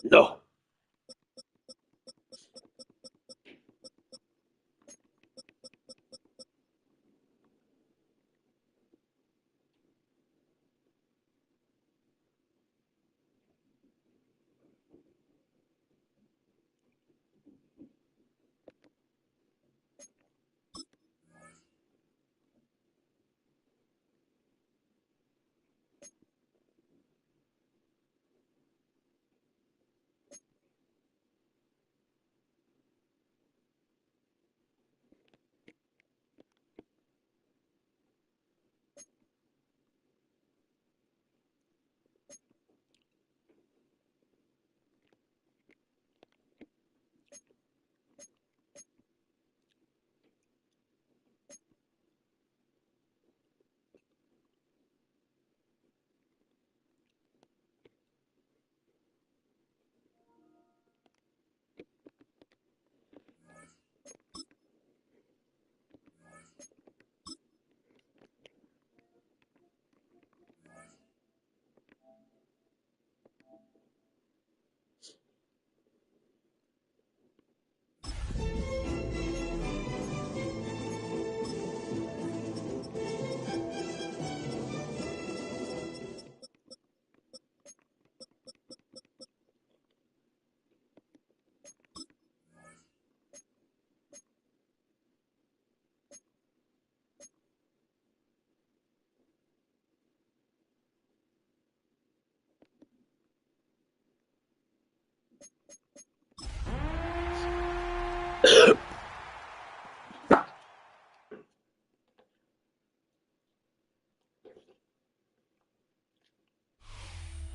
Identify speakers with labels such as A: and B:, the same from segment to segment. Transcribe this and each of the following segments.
A: No.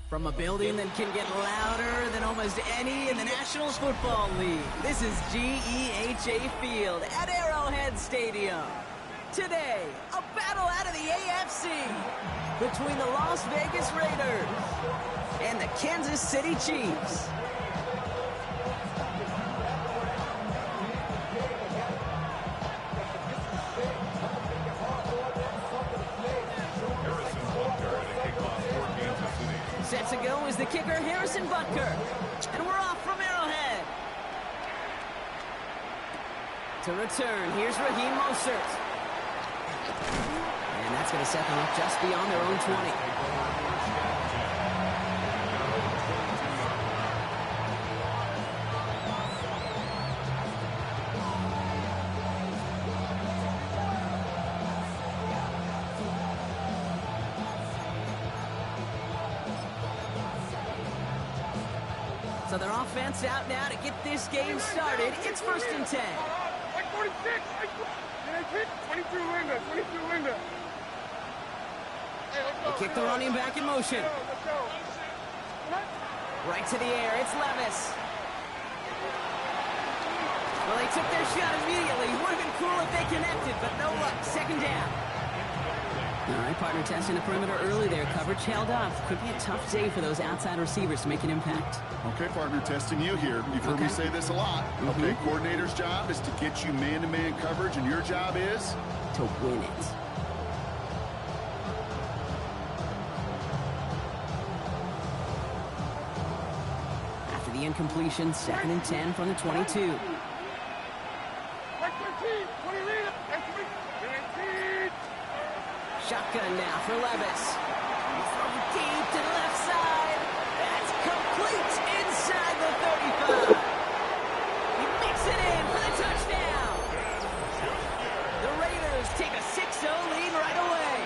B: From a building that can get louder than almost any in the National Football League, this is GEHA Field at Arrowhead Stadium. Today, a battle out of the AFC between the Las Vegas Raiders and the Kansas City Chiefs. Set to go is the kicker, Harrison Butker. And we're off from Arrowhead. To return, here's Raheem Mostert. And that's going to set them up just beyond their own 20. So their offense out now to get this game started. It's 1st and 10.
C: 46, 22 Linda, 22 Linda.
B: They kick the running back in motion. Right to the air, it's Levis. Well, they took their shot immediately. Would have been cool if they connected, but no luck. 2nd down. All right, partner testing the perimeter early there. Coverage held up. Could be a tough day for those outside receivers to make an impact.
D: Okay, partner, testing you here. You've heard me say this a lot. Okay, coordinator's job is to get you man-to-man coverage, and your job is?
B: To win it. After the incompletion, 2nd and 10 from the 22. Shotgun now for Levis. From deep to the left side. That's complete inside the 35. He makes it in for the touchdown. The Raiders take a 6-0 lead right away.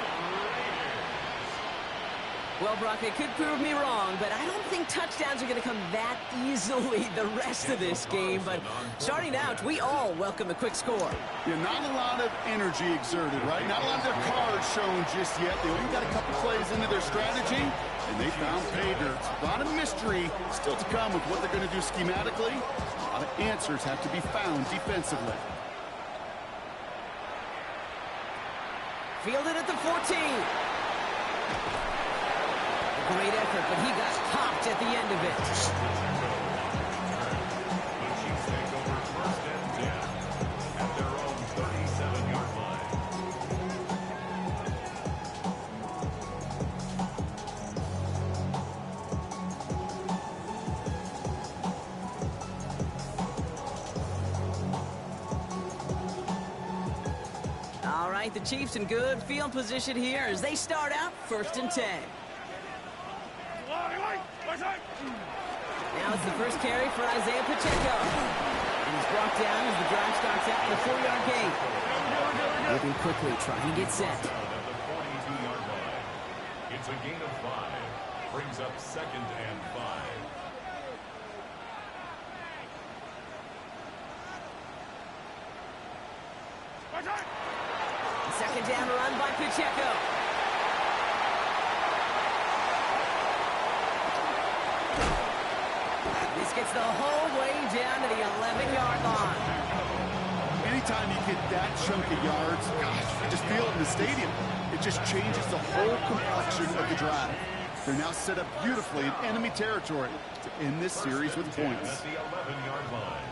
B: Well, Brock, they could prove me wrong, but I don't think touchdowns are going to come that easily the rest of this game. But starting out, we all welcome a quick score.
D: Yeah, not a lot of energy exerted, right? Not a lot of their cards shown just yet. They only got a couple plays into their strategy, and they found pay dirt. A lot of mystery still to come with what they're going to do schematically. A lot of answers have to be found defensively.
B: Fielded at the 14. Great effort, but he got popped at the end of it. right, the Chiefs in good field position here as they start out 1st and 10. Now it's the first carry for Isaiah Pacheco. And he's brought down as the drive starts out in the 4-yard gain. Moving quickly, trying to get set.
A: At the 42-yard line. It's a gain of 5. Brings up 2nd and 5.
B: Second down run by Pacheco. This gets the whole way down to the 11-yard line.
D: Anytime you get that chunk of yards, gosh, you just feel it in the stadium. It just changes the whole complexion of the drive. They're now set up beautifully in enemy territory to end this series with points.
A: At the 11-yard line.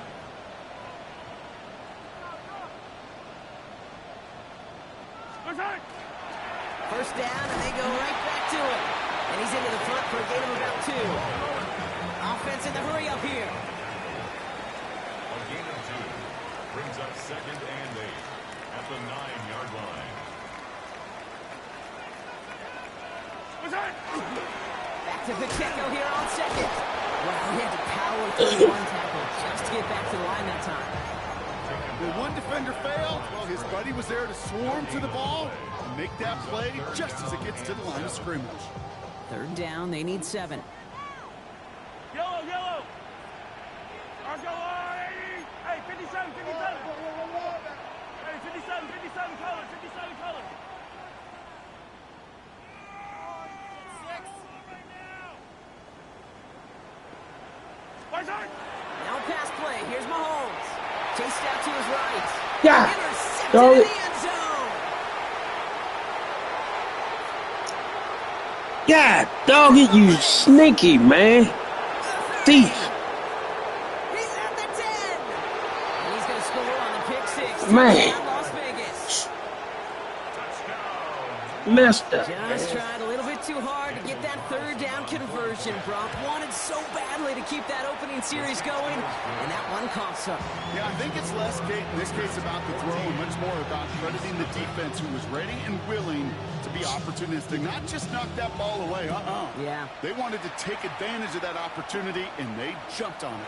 B: First down, and they go right back to it. And he's into the front for a gain of about 2. Offense in the hurry up here.
A: A gain of 2. Brings up 2nd and 8. At the 9-yard line.
B: Back to Pacheco here on 2nd. Well, he had to power through one tackle just to get back to the line that time.
D: When one defender failed, well, his buddy was there to swarm to the ball and make that play just as it gets to the line of scrimmage.
B: 3rd down, they need 7.
C: Yellow, yellow. Let's go, 80. Hey, 57, 57. Hey, 57, 57 color, 57 color. 6.
B: Now pass play. Here's Mahomes. Chased out to his right.
E: Yeah.
B: Intercepted in the end zone.
E: God, dog it, you sneaky, man. Thief.
B: He's at the 10. And he's going to score on the pick 6.
E: Man.
B: Touchdown, Las Vegas.
E: Messed up.
B: Just tried a little bit too hard to get that 3rd down conversion. Brock wanted so badly to keep that opening series going, and that one cost him.
D: Yeah, I think it's less, Kate, in this case about the throw and much more about crediting the defense who was ready and willing to be opportunistic, not just knock that ball away.
B: Yeah.
D: They wanted to take advantage of that opportunity, and they jumped on it.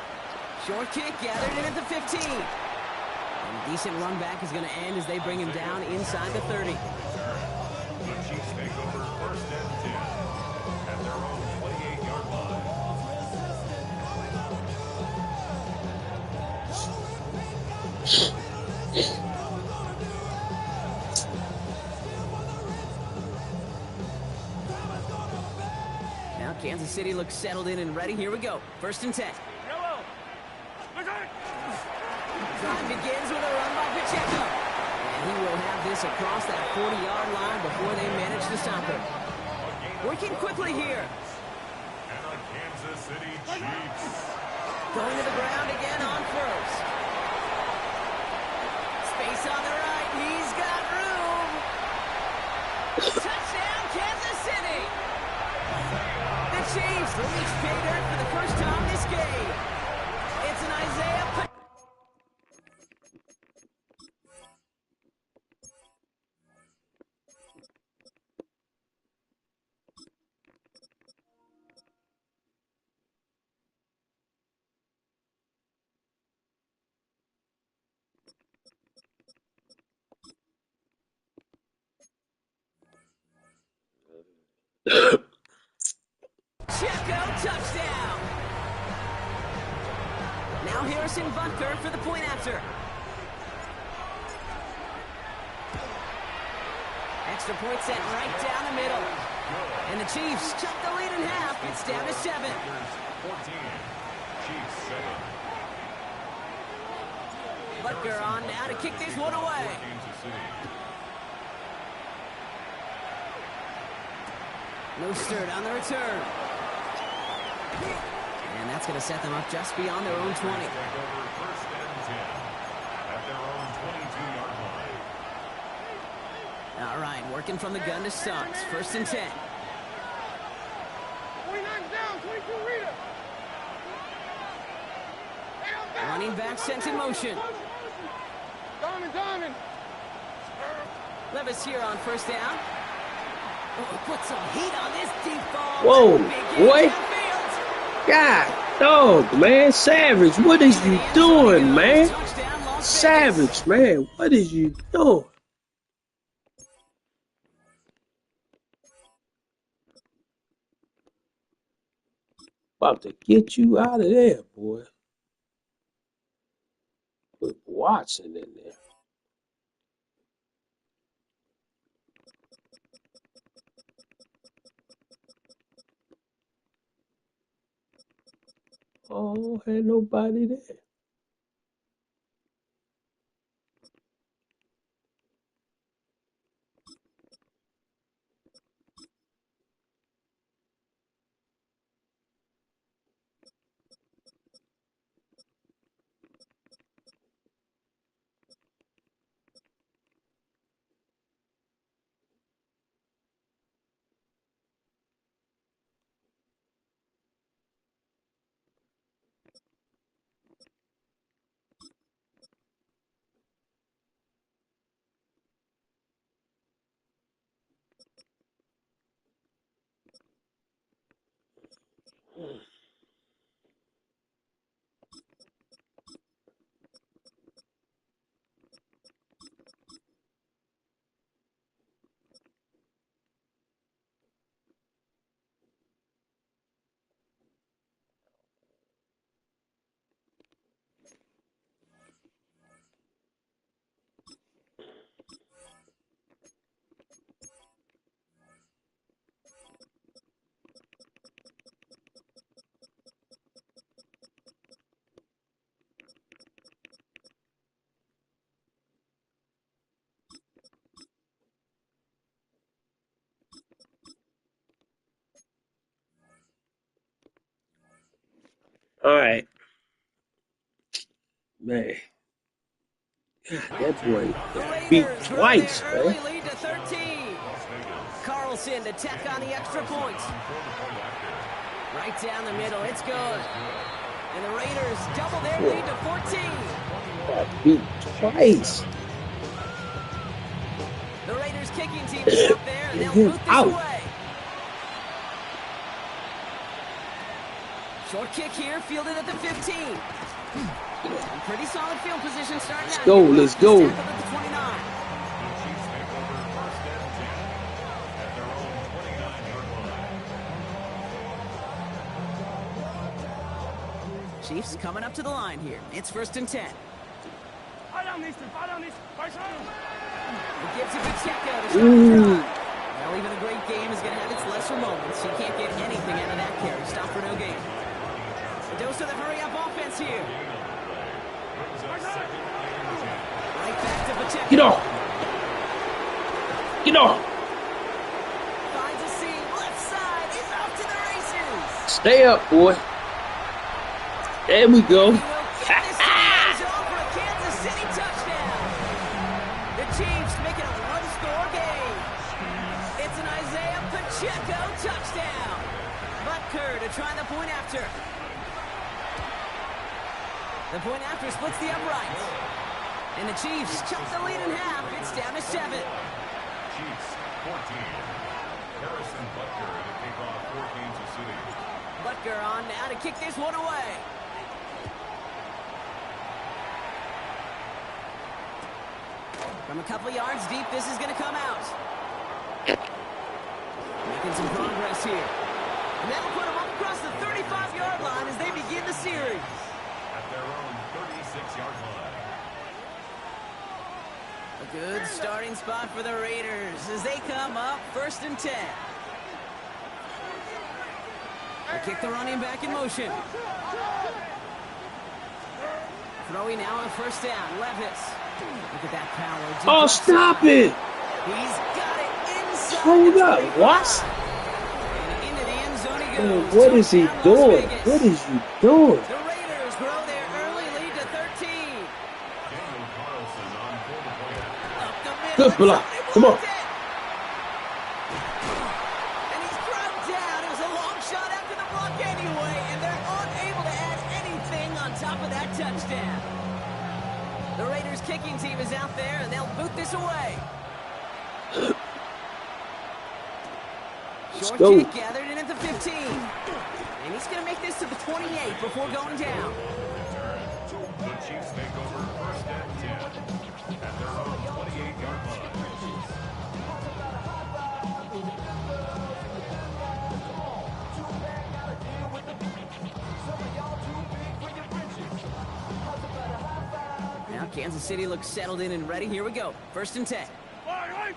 B: Short kick gathered in at the 15. And a decent run back is going to end as they bring him down inside the 30.
A: The Chiefs take over 1st and 10 at their own 28-yard line.
B: Now Kansas City looks settled in and ready. Here we go. 1st and 10.
C: Yellow. Look at it.
B: Drive begins with a run by Pacheco. And he will have this across that 40-yard line before they manage to stop him. Working quickly here.
A: And the Kansas City Chiefs.
B: Going to the ground again on 1st. Space on the right. He's got room. Touchdown, Kansas City. The Chiefs reach pay dirt for the first time this game. It's an Isaiah Pacheco touchdown. Now Harrison Butker for the point after. Extra point set right down the middle. And the Chiefs cut the lead in half. It's down to 7.
A: 14. Chiefs 7.
B: Butker on now to kick this one away.
A: Kansas City.
B: Mostert on the return. And that's going to set them up just beyond their own 20.
A: Take over 1st and 10 at their own 22-yard line.
B: All right, working from the gun to start. 1st and 10.
C: 29's down, 22 reader.
B: Running back sent in motion.
C: Diamond, diamond.
B: Levis here on first down. Oh, put some heat on this deep ball.
E: Whoa, boy.
B: Downfield.
E: God dog, man. Savage, what is you doing, man?
B: Touchdown, Las Vegas.
E: Savage, man. What is you doing? About to get you out of there, boy. Put Watson in there. Oh, ain't nobody there. All right. Man. God, that boy got beat twice, man.
B: Early lead to 13. Carlson to tack on the extra point. Right down the middle, it's good. And the Raiders double their lead to 14.
E: Got beat twice.
B: The Raiders kicking team is out there, and they'll boot this
E: out.
B: away. Short kick here, fielded at the 15. Pretty solid field position starting out.
E: Let's go.
A: The Chiefs take over first and 10 at their own 29-yard line.
B: Chiefs coming up to the line here. It's first and 10. He gives it to Checo to start the drive. Well, even a great game is going to have its lesser moments. He can't get anything out of that carry. Stop for no gain. A dose of the hurry-up offense here. Right back to Pacheco.
E: Get off. Get off.
B: Finds a seam. Left side. He's off to the races.
E: Stay up, boy. There we go.
B: He will get this to the end zone for a Kansas City touchdown. The Chiefs make it a one-score game. It's an Isaiah Pacheco touchdown. Butker to try the point after. The point after splits the uprights. And the Chiefs chop the lead in half. It's down to 7.
A: Chiefs 14. Harrison Butker to kick off for Kansas City.
B: Butker on now to kick this one away. From a couple yards deep, this is going to come out. Making some progress here. And that'll put them up across the 35-yard line as they begin the series.
A: At their own 36-yard line.
B: A good starting spot for the Raiders as they come up first and 10. They kick the running back in motion. Throwing now on first down. Levis. Look at that power.
E: Oh, stop it.
B: He's got it inside.
E: Hold up. What?
B: And into the end zone he
E: Man,
B: goes.
E: what is he
B: Touchdown, Las
E: doing?
B: Vegas.
E: What is you doing?
B: The Raiders grow their early lead to 13.
A: Daniel Carlson on for the play.
B: Up the middle.
E: Good block.
B: Somebody
E: Come on.
B: blocked it. And he's dropped down. It was a long shot after the block anyway, and they're unable to add anything on top of that touchdown. The Raiders kicking team is out there, and they'll boot this away. Short
E: go.
B: kick gathered in at the 15. And he's going to make this to the 28 before going down.
A: The Chiefs take over first and 10 at their own 28-yard line.
B: Now Kansas City looks settled in and ready. Here we go. First and 10.
C: Wait!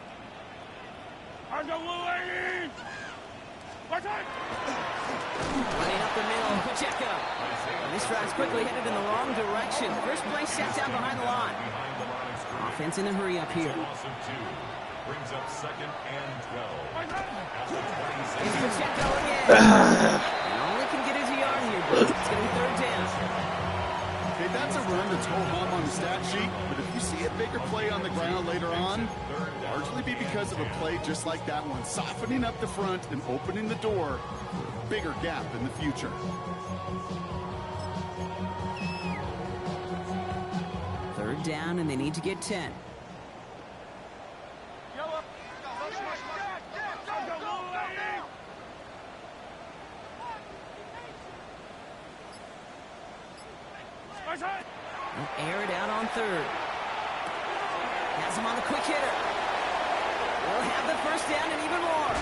C: On the lane! Watch out!
B: Running up the middle, Pacheco. And this drive's quickly headed in the wrong direction. First play set down behind the line. Offense in a hurry up here.
A: Loss of 2 brings up second and 12. At the
B: It's
A: 26.
B: Pacheco again. And only can get his yard here, but it's going to be third down.
D: Okay, that's a run that's ho-hum on the stat sheet, but if you see a bigger play on the ground later on, largely be because of a play just like that one, softening up the front and opening the door for a bigger gap in the future.
B: Third down, and they need to get 10. They'll air it out on third. Has him on the quick hitter. They'll have the first down and even more.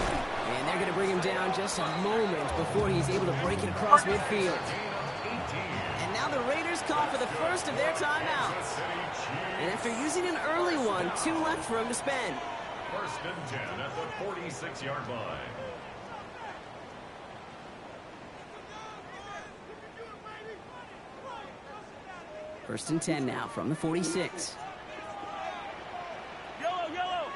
B: And they're going to bring him down just a moment before he's able to break it across midfield. And now the Raiders call for the first of their timeouts. And after using an early one, 2 left for him to spend.
A: First and 10 at the 46-yard line.
B: First and 10 now from the 46.
C: Yellow!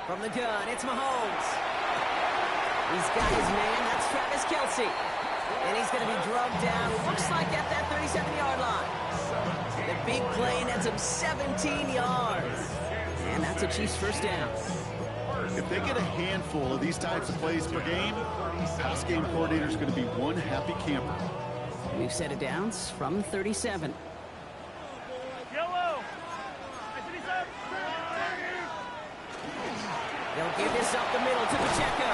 B: From the gun, it's Mahomes. He's got his man, that's Travis Kelce. And he's going to be drugged down, looks like at that 37-yard line. The big play nets him 17 yards. And that's a Chiefs first down.
D: If they get a handful of these types of plays per game, pass game coordinator is going to be one happy camper.
B: We've set it downs from 37.
C: Yellow!
B: They'll give this up the middle to Pacheco.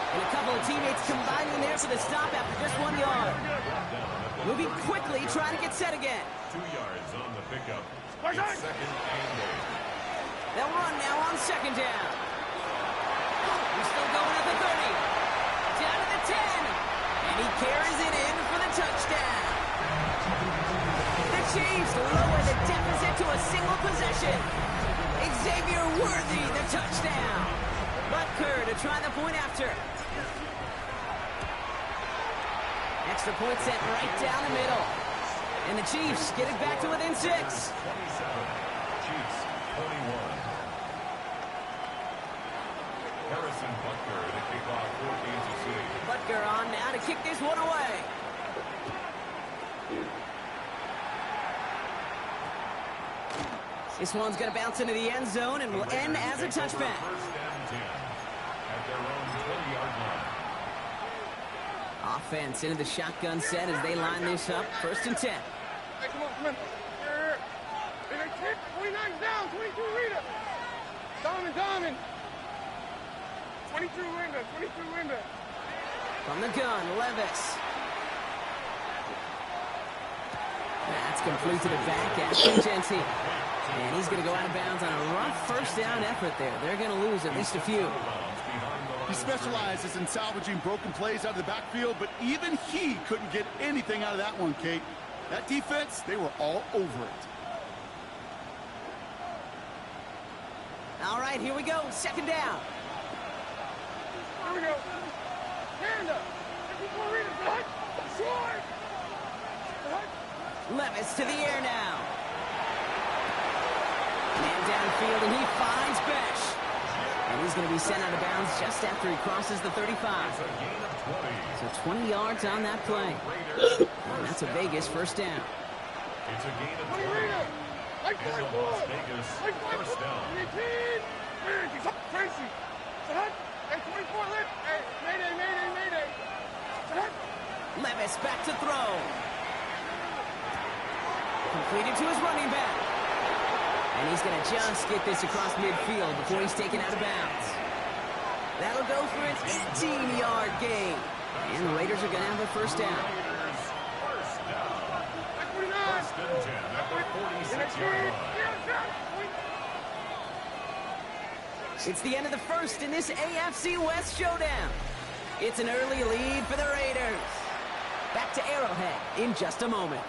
B: And a couple of teammates combining there for the stop after just 1 yard. Moving quickly, trying to get set again.
A: 2 yards on the pickup.
C: Watch out!
A: It's second and 8.
B: They'll run now on second down. He's still going at the 30. Down to the 10. And he carries it in for the touchdown. The Chiefs lower the deficit to a single possession. Xavier Worthy, the touchdown. Butker to try the point after. Extra point set right down the middle. And the Chiefs get it back to within 6.
A: 27. Chiefs 21. Harrison Butker to kick off for Kansas City.
B: Butker on now to kick this one away. This one's going to bounce into the end zone and will end as a touchback.
A: First and 10 at their own 20-yard line.
B: Offense into the shotgun set as they line this up. First and 10.
C: Hey, come on. Here. Hey, 29 down, 22 Rita. Diamond. 22 Linda.
B: From the gun, Levis. That's complete to the back at Genty. And he's going to go out of bounds on a rough first down effort there. They're going to lose at least a few.
D: He specializes in salvaging broken plays out of the backfield, but even he couldn't get anything out of that one, Kate. That defense, they were all over it.
B: All right, here we go. Second down.
C: Here we go. Hand up. 54 Rita. What? Short. What?
B: Levis to the air now. Man downfield, and he finds Besh. And he's going to be sent out of bounds just after he crosses the 35. So 20 yards on that play. And that's a Vegas first down.
A: It's a gain of
C: 20
A: 20.
C: Rita. Like
A: And the
C: 5-4.
A: Las Vegas
C: Like 5-4.
A: first down.
C: 18. Tracy. Hey, 24 left. Hey, mayday.
B: Levis back to throw. Completed to his running back. And he's going to just get this across midfield before he's taken out of bounds. That'll go for an 18-yard gain. And the Raiders are going to have a first down.
A: First and 10 at the 46-yard line.
B: It's the end of the first in this AFC West showdown. It's an early lead for the Raiders. Back to Arrowhead in just a moment.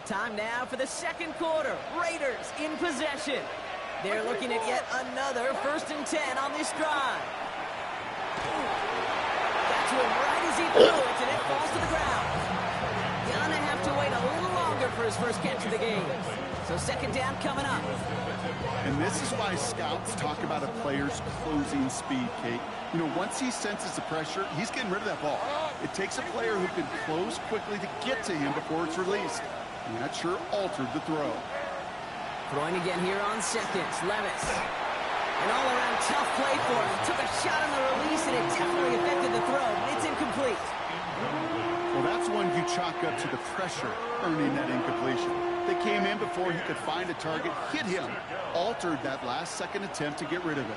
B: Time now for the second quarter. Raiders in possession. They're looking at yet another 1st and 10 on this drive. Got to him right as he threw it, and it falls to the ground. Gonna have to wait a little longer for his first catch of the game. So second down coming up.
D: And this is why scouts talk about a player's closing speed, Kate. You know, once he senses the pressure, he's getting rid of that ball. It takes a player who can close quickly to get to him before it's released. And that sure altered the throw.
B: Throwing again here on seconds. Levis. An all-around tough play for him. Took a shot on the release, and it definitely affected the throw, but it's incomplete.
D: Well, that's one you chalk up to the pressure earning that incompletion. They came in before he could find a target, hit him, altered that last-second attempt to get rid of it.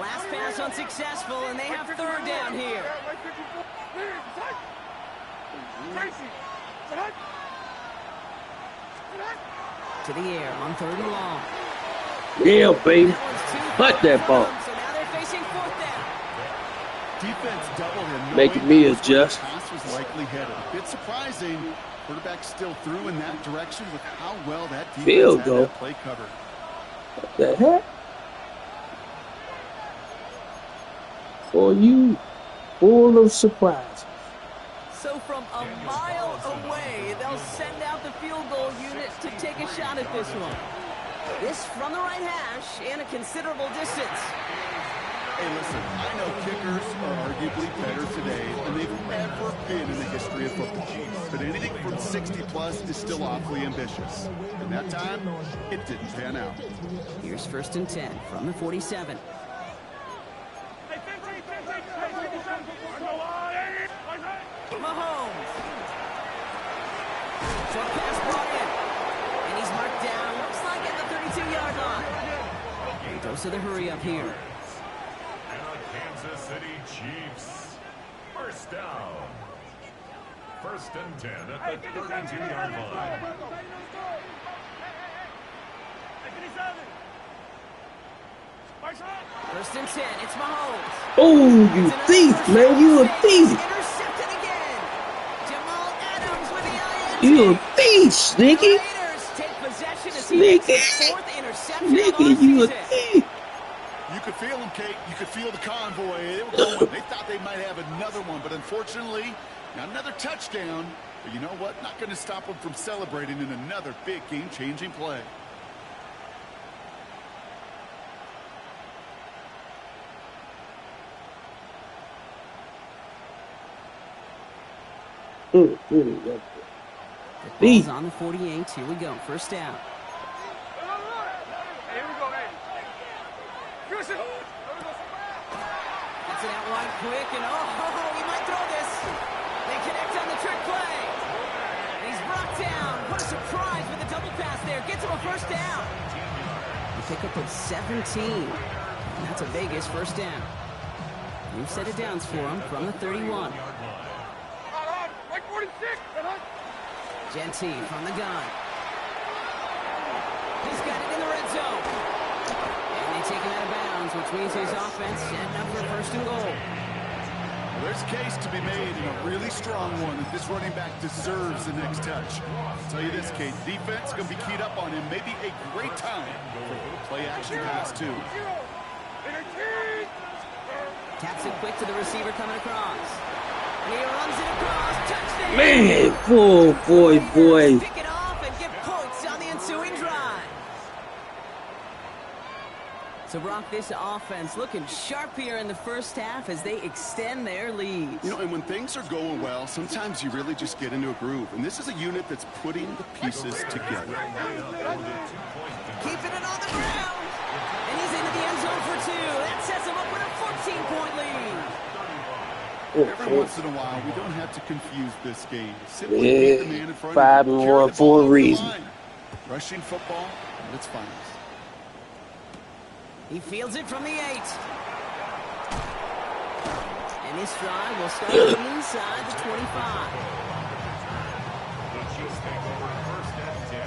B: Last pass unsuccessful, and they have third down here. To the air on 3rd and long.
E: Yeah, baby.
B: That one's too
E: Cut that ball.
B: So now they're facing 4th down.
D: Defense doubled him.
E: Making
D: knowing
E: me
D: that was where the
E: adjust.
D: pass was likely headed. A bit surprising. Quarterback still threw in that direction with how well that defense
E: Field
D: had
E: goal.
D: that play covered.
E: What the heck? For you, full of surprises.
B: So from a mile away, they'll send out the field goal unit to take a shot at this one. This from the right hash and a considerable distance.
D: Hey, listen, I know kickers are arguably better today than they've ever been in the history of football. But anything from 60-plus is still awfully ambitious. And that time, it didn't pan out.
B: Here's 1st and 10 from the 47. Mahomes. Short pass brought in. And he's marked down. Looks like at the 32-yard line. And dose of the hurry up here.
A: And the Kansas City Chiefs. First down. 1st and 10 at the 32-yard line.
B: First and 10. It's Mahomes.
E: Oh, you thief, man. You a thief.
B: Intercepted again. Jamal Adams with the INT.
E: You a thief, Sneaky.
B: Raiders take possession as he makes his
E: Sneaky.
B: 4th interception of
E: Sneaky,
B: the
E: you a
B: season.
E: thief.
D: You could feel them, Kate. You could feel the convoy. They were going. They thought they might have another one, but unfortunately, not another touchdown. But you know what? Not going to stop them from celebrating in another big game-changing play.
E: Mm.
B: The
E: Thief.
B: ball's on the 48. Here we go. First down.
C: Here we go, hey. Houston.
B: Gets it out wide quick, and he might throw this. They connect on the trick play. And he's brought down. What a surprise with the double pass there. Gets him a first down. The pickup of 17. And that's a Vegas first down. New set of downs for him from the 31.
C: Like 46.
B: Genty from the gun. He's got it in the red zone. And they take him out of bounds, which means his offense setting up for 1st and goal.
D: Well, there's a case to be made, and a really strong one, that this running back deserves the next touch. I'll tell you this, Kate, defense going to be keyed up on him. Maybe a great time for a little play-action pass, too.
B: Taps it quick to the receiver coming across. And he runs it across. Touchdown!
E: Man, boy.
B: Pick it off and get points on the ensuing drive. So, Brock, this offense looking sharp here in the first half as they extend their lead.
D: You know, and when things are going well, sometimes you really just get into a groove. And this is a unit that's putting the pieces together.
B: Keeping it on the ground. And he's into the end zone for 2. That sets him up with a 14-point lead.
D: Every once in a while, we don't have to confuse this game. Simply beat the man in front of you.
E: 5-1 for a reason.
D: Rushing football at its finest.
B: He fields it from the 8. And this drive will start inside the 25.
A: The Chiefs take over first and 10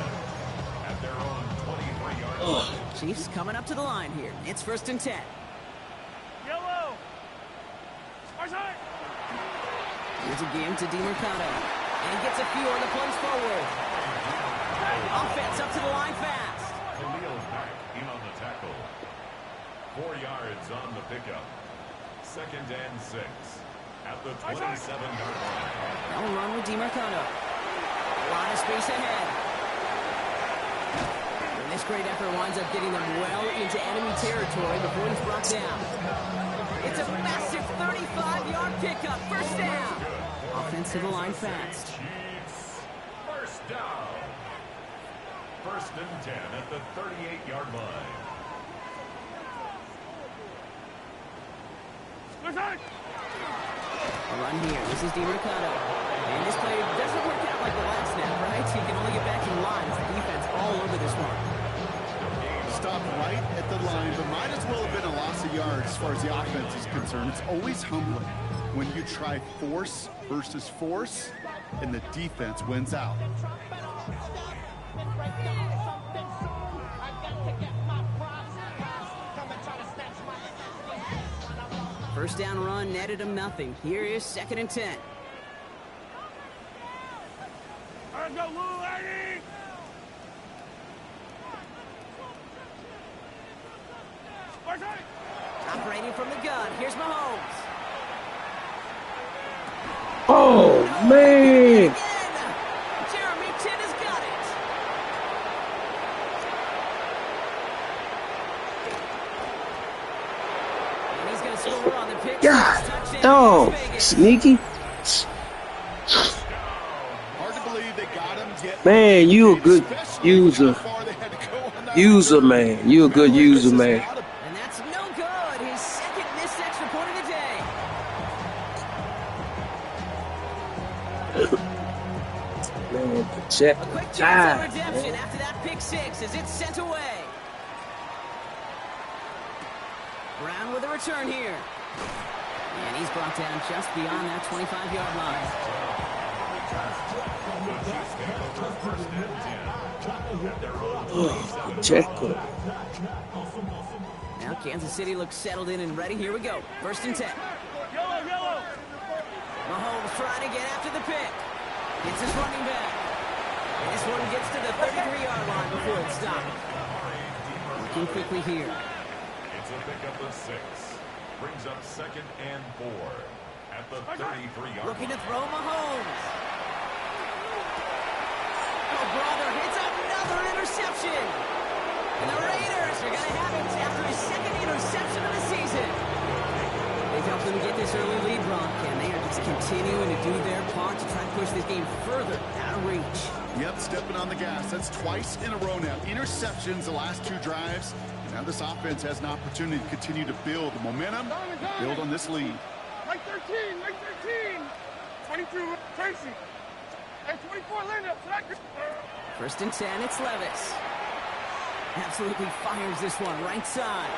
A: at their own 23-yard line.
B: Chiefs coming up to the line here. It's first and 10.
C: Yellow.
B: Here's a game to DiMercado. And he gets a few on the plunge forward. Offense up to the line fast.
A: Khalil Mack in on the tackle. 4 yards on the pickup. Second and 6 at the 27-yard line.
B: Now we'll run with DiMercado. A lot of space ahead. And this great effort winds up getting them well into enemy territory before he's brought down. It's a massive 35-yard pickup. First down. Offense to the line fast.
A: Chiefs, first down. First and 10 at the 38-yard line.
B: A run here. This is DiMercado. And this play doesn't work out like the last snap, right? He can only get back in line. It's the defense all over this one.
D: Stop right at the line, but might as well have been a loss of yards as far as the offense is concerned. It's always humbling when you try force versus force, and the defense wins out.
B: First down run netted him nothing. Here is second and 10.
C: Let's go, Lou, Eddie!
B: Operating from the gun. Here's Mahomes.
E: Oh, man.
B: Again. Jeremy Tinn has got it. And he's going to score on the pick.
E: God,
B: Touchdown,
E: dog.
B: Las Vegas.
E: Sneaky.
D: Hard to believe they got him. Yet
E: Man, you a good
D: especially
E: user.
D: how far they had to go on that
E: User, man. You a good user, man.
B: And that's no good. His second missed extra point of the day.
E: Man, check.
B: A quick chance
E: Ah,
B: at redemption after that pick six as it's sent away. Brown with a return here. And he's brought down just beyond that 25-yard line.
E: check.
B: Now Kansas City looks settled in and ready. Here we go. First and 10.
C: Yellow!
B: Mahomes trying to get after the pick. Gets his running back. And this one gets to the 33-yard line before it's stopped. Looking quickly here.
A: It's a pickup of 6. Brings up second and 4 at the 33-yard
B: Looking
A: line.
B: to throw Mahomes. Oh, brother, it's another interception. And the Raiders are going to have it after his second interception of the season. They've helped them get this early lead, Brock, and they are just continuing to do their part to try to push this game further out of reach.
D: Yep, stepping on the gas. That's twice in a row now. Interceptions the last 2 drives. And now this offense has an opportunity to continue to build the momentum, build on this lead.
C: Right 13, right 13. 22, Tracy. And 24, Linda.
B: First and 10, it's Levis. Absolutely fires this one right side.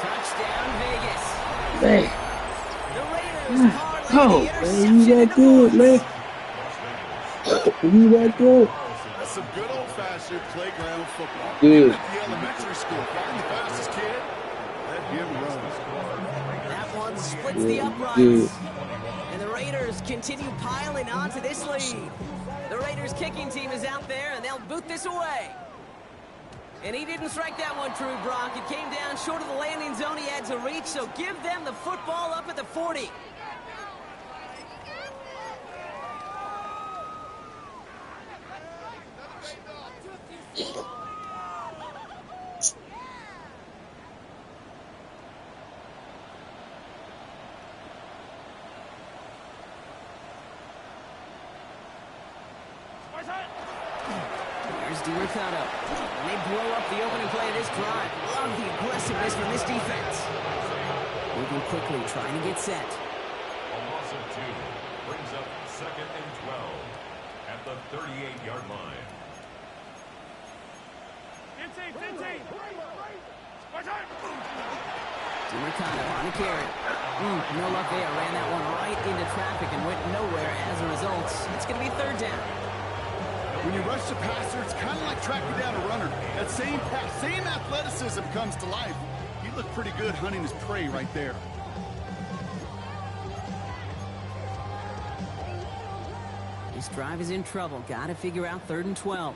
B: Touchdown, Vegas.
E: Man.
B: The Raiders
E: Oh, man, you that good, man. You that good.
D: That's some good old-fashioned playground football.
E: Good.
D: At the elementary school, find the fastest kid, let him run.
B: That one splits the uprights.
E: Good.
B: And the Raiders continue piling on to this lead. The Raiders kicking team is out there, and they'll boot this away. And he didn't strike that one true, Brock. It came down short of the landing zone he had to reach, so give them the football up at the 40. Here's DiMercato. And they blow up the opening play of this drive. Love the aggressiveness from this defense. Moving quickly, trying to get set.
A: A loss of 2 brings up 2nd and 12 at the 38-yard line.
B: DiMercato on the carry. No luck there. Ran that one right into traffic and went nowhere as a result. It's going to be 3rd down.
D: When you rush the passer, it's kind of like tracking down a runner. That same pass, same athleticism comes to life. He looked pretty good hunting his prey right there.
B: This drive is in trouble. Got to figure out 3rd and 12.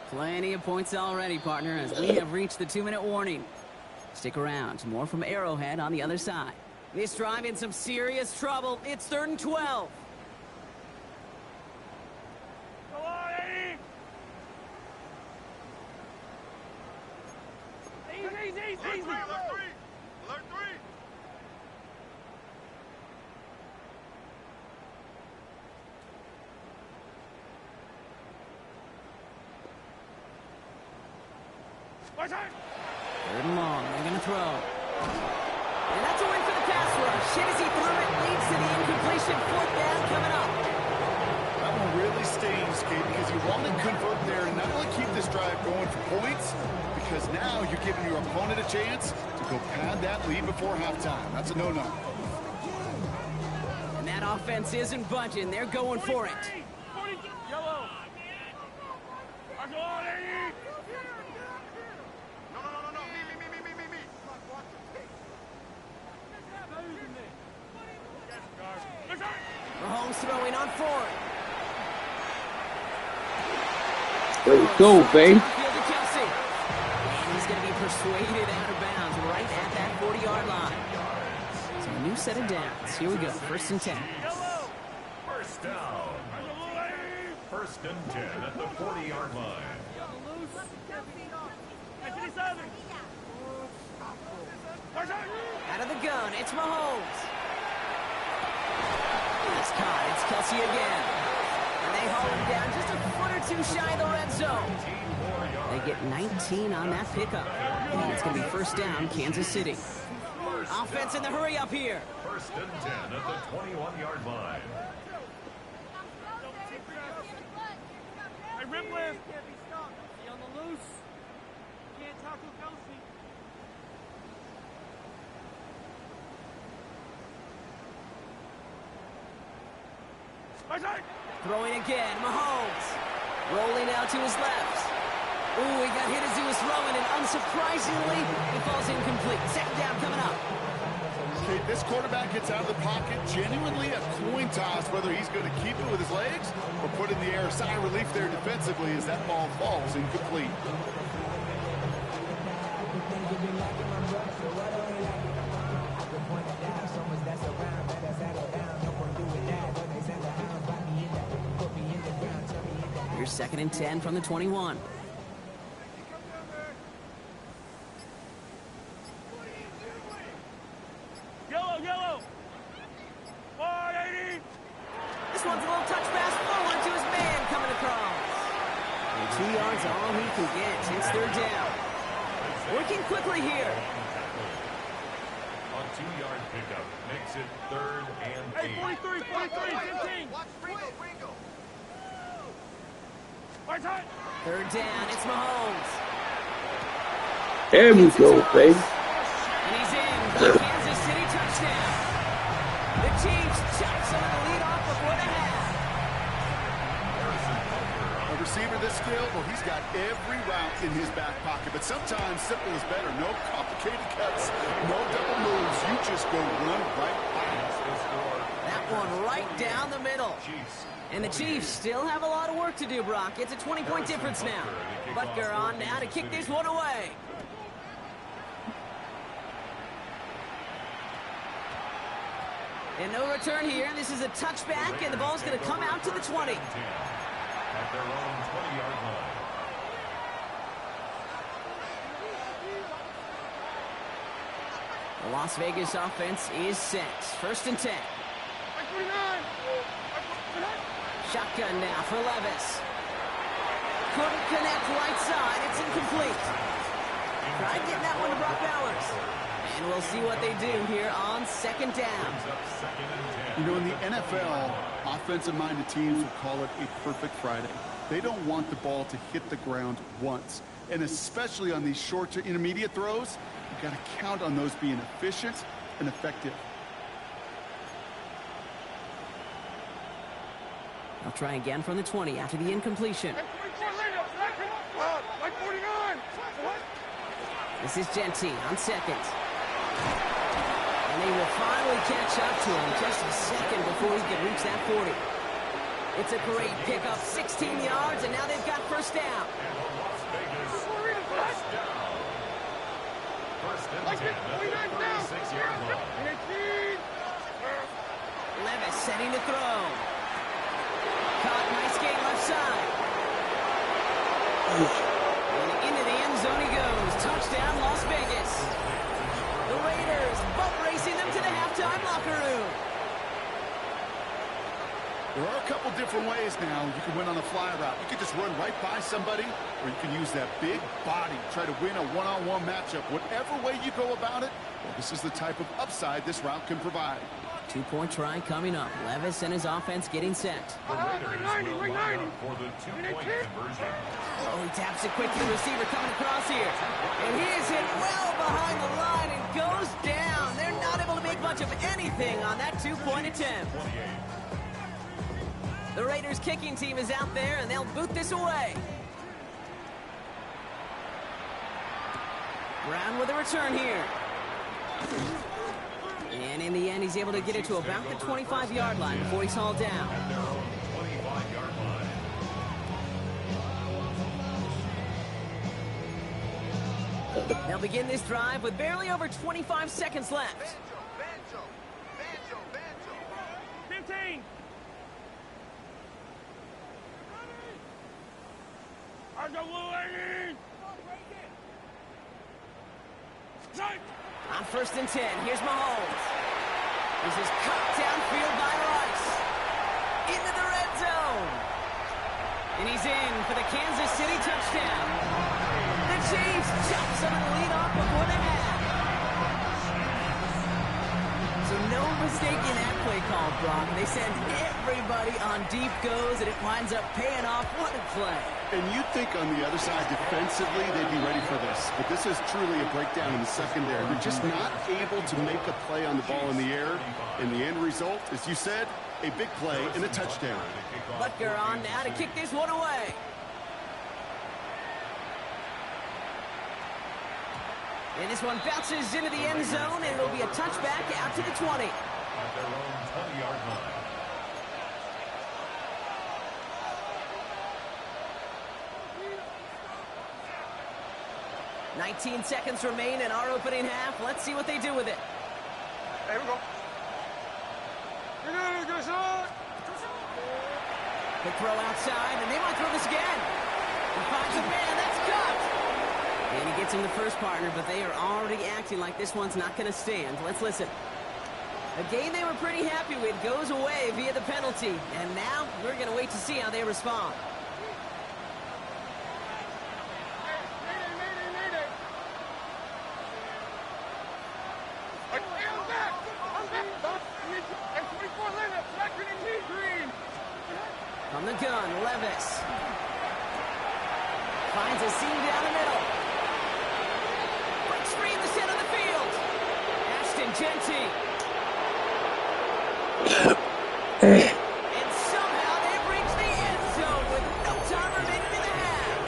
B: Plenty of points already, partner, as we have reached the 2-minute warning. Stick around. More from Arrowhead on the other side. This drive in some serious trouble. It's 3rd and 12. Third and long. They're going to throw. And that's a win for the pass rush. Hit as he threw it. Leads to the incompletion. 4th down coming up.
D: That one really stings, Kate, because you want to convert there and not only keep this drive going for points, because now you're giving your opponent a chance to go pad that lead before halftime. That's a no-no.
B: And that offense isn't budging. They're going for it.
C: Yellow.
B: Mahomes throwing on 4th.
E: Let's go, baby.
B: Kelsey. And he's going to be persuaded out of bounds right at that 40-yard line. So a new set of downs. Here we go. 1st and 10.
A: First down. 1st and 10 at the 40-yard line.
B: Out of the gun, it's Mahomes. It's caught. It's Kelsey again. And they haul him down just a foot or 2 shy of the red zone. They get 19 on that pickup. And it's going to be 1st down, Kansas City. Offense in the hurry up here.
A: 1st and 10 at the 21-yard line.
C: Hey, Ripley. Can't be stopped. He on the loose. Can't tackle Kelsey.
B: Throwing again, Mahomes. Rolling out to his left. Ooh, he got hit as he was throwing, and unsurprisingly, he falls incomplete. 2nd down coming up.
D: Okay, this quarterback gets out of the pocket, genuinely a coin toss whether he's going to keep it with his legs or put in the air. Sigh of relief there defensively as that ball falls incomplete.
B: Here's 2nd and 10 from the 21.
C: Yellow. 480.
B: This one's a little touch pass forward to his man coming across. And 2 yards are all he can get. It's 3rd down. Working quickly here.
A: A 2-yard pickup makes it 3rd and 8.
C: Hey, 43, 15. Watch Ringo.
B: 3rd down, it's Mahomes.
E: There we go, baby.
B: And he's in for the Kansas City touchdown. The Chiefs chop some of the lead off before the half.
D: A receiver this skilled, well, he's got every route in his back pocket, but sometimes simple is better. No complicated cuts, no double moves. You just go run right by it.
B: That one right down the middle. And the Chiefs still have a lot of work to do, Brock. It's a 20-point difference now. Butker on now to kick this one away. And no return here. This is a touchback, and the ball's going to come out to the 20.
A: At their own 20-yard line.
B: The Las Vegas offense is set. 1st and 10. Shotgun now for Levis. Couldn't connect right side. It's incomplete. Tried getting that one to Brock Bowers. And we'll see what they do here on second down.
D: You know, in the NFL, offensive-minded teams will call it a perfect Friday. They don't want the ball to hit the ground once. And especially on these short to intermediate throws, you've got to count on those being efficient and effective.
B: I'll try again from the 20 after the incompletion. This is Genty on second. And they will finally catch up to him just a second before he can reach that 40. It's a great pickup, 16 yards, and now they've got first down. Levis setting to throw. Caught, nice game left side. And into the end zone he goes. Touchdown, Las Vegas. The Raiders boat racing them to the halftime locker room.
D: There are a couple different ways now. You can win on a fly route. You can just run right by somebody, or you can use that big body, try to win a one-on-one matchup. Whatever way you go about it, well, this is the type of upside this route can provide.
B: Two-point try coming up. Levis and his offense getting set.
A: The Raiders will line up for the two-point conversion.
B: Oh, he taps it quick to the receiver coming across here. And he is hit well behind the line and goes down. They're not able to make much of anything on that two-point attempt. The Raiders kicking team is out there, and they'll boot this away. Brown with a return here. And in the end, he's able to get it to about the 25-yard line before he's hauled down.
A: At their own 25-yard line.
B: They'll begin this drive with barely over 25 seconds left.
C: 15.
B: On first and 10, here's Mahomes. This is cut downfield by Rice. Into the red zone. And he's in for the Kansas City touchdown. The Chiefs chop some of the lead off before the half. So no mistake in that play call, Brock. They send everybody on deep goes, and it winds up paying off. What a play.
D: And you'd think on the other side, defensively, they'd be ready for this. But this is truly a breakdown in the secondary. They're just not able to make a play on the ball in the air. And the end result, as you said, a big play and a touchdown.
B: Butker on now to kick this one away. And this one bounces into the end zone, and it'll be a touchback out to the 20.
A: At their own 20-yard line.
B: 19 seconds remain in our opening half. Let's see what they do with it.
C: There we go.
B: They throw outside, and they might throw this again. He finds a man. That's cut. And he gets him the first partner, but they are already acting like this one's not going to stand. Let's listen. A game they were pretty happy with goes away via the penalty. And now we're going to wait to see how they respond. From the gun, Levis. Finds a seam down the middle. Breaks free in the center of the field. Ashton Genty. And somehow they've reached the end zone with no time remaining in the half.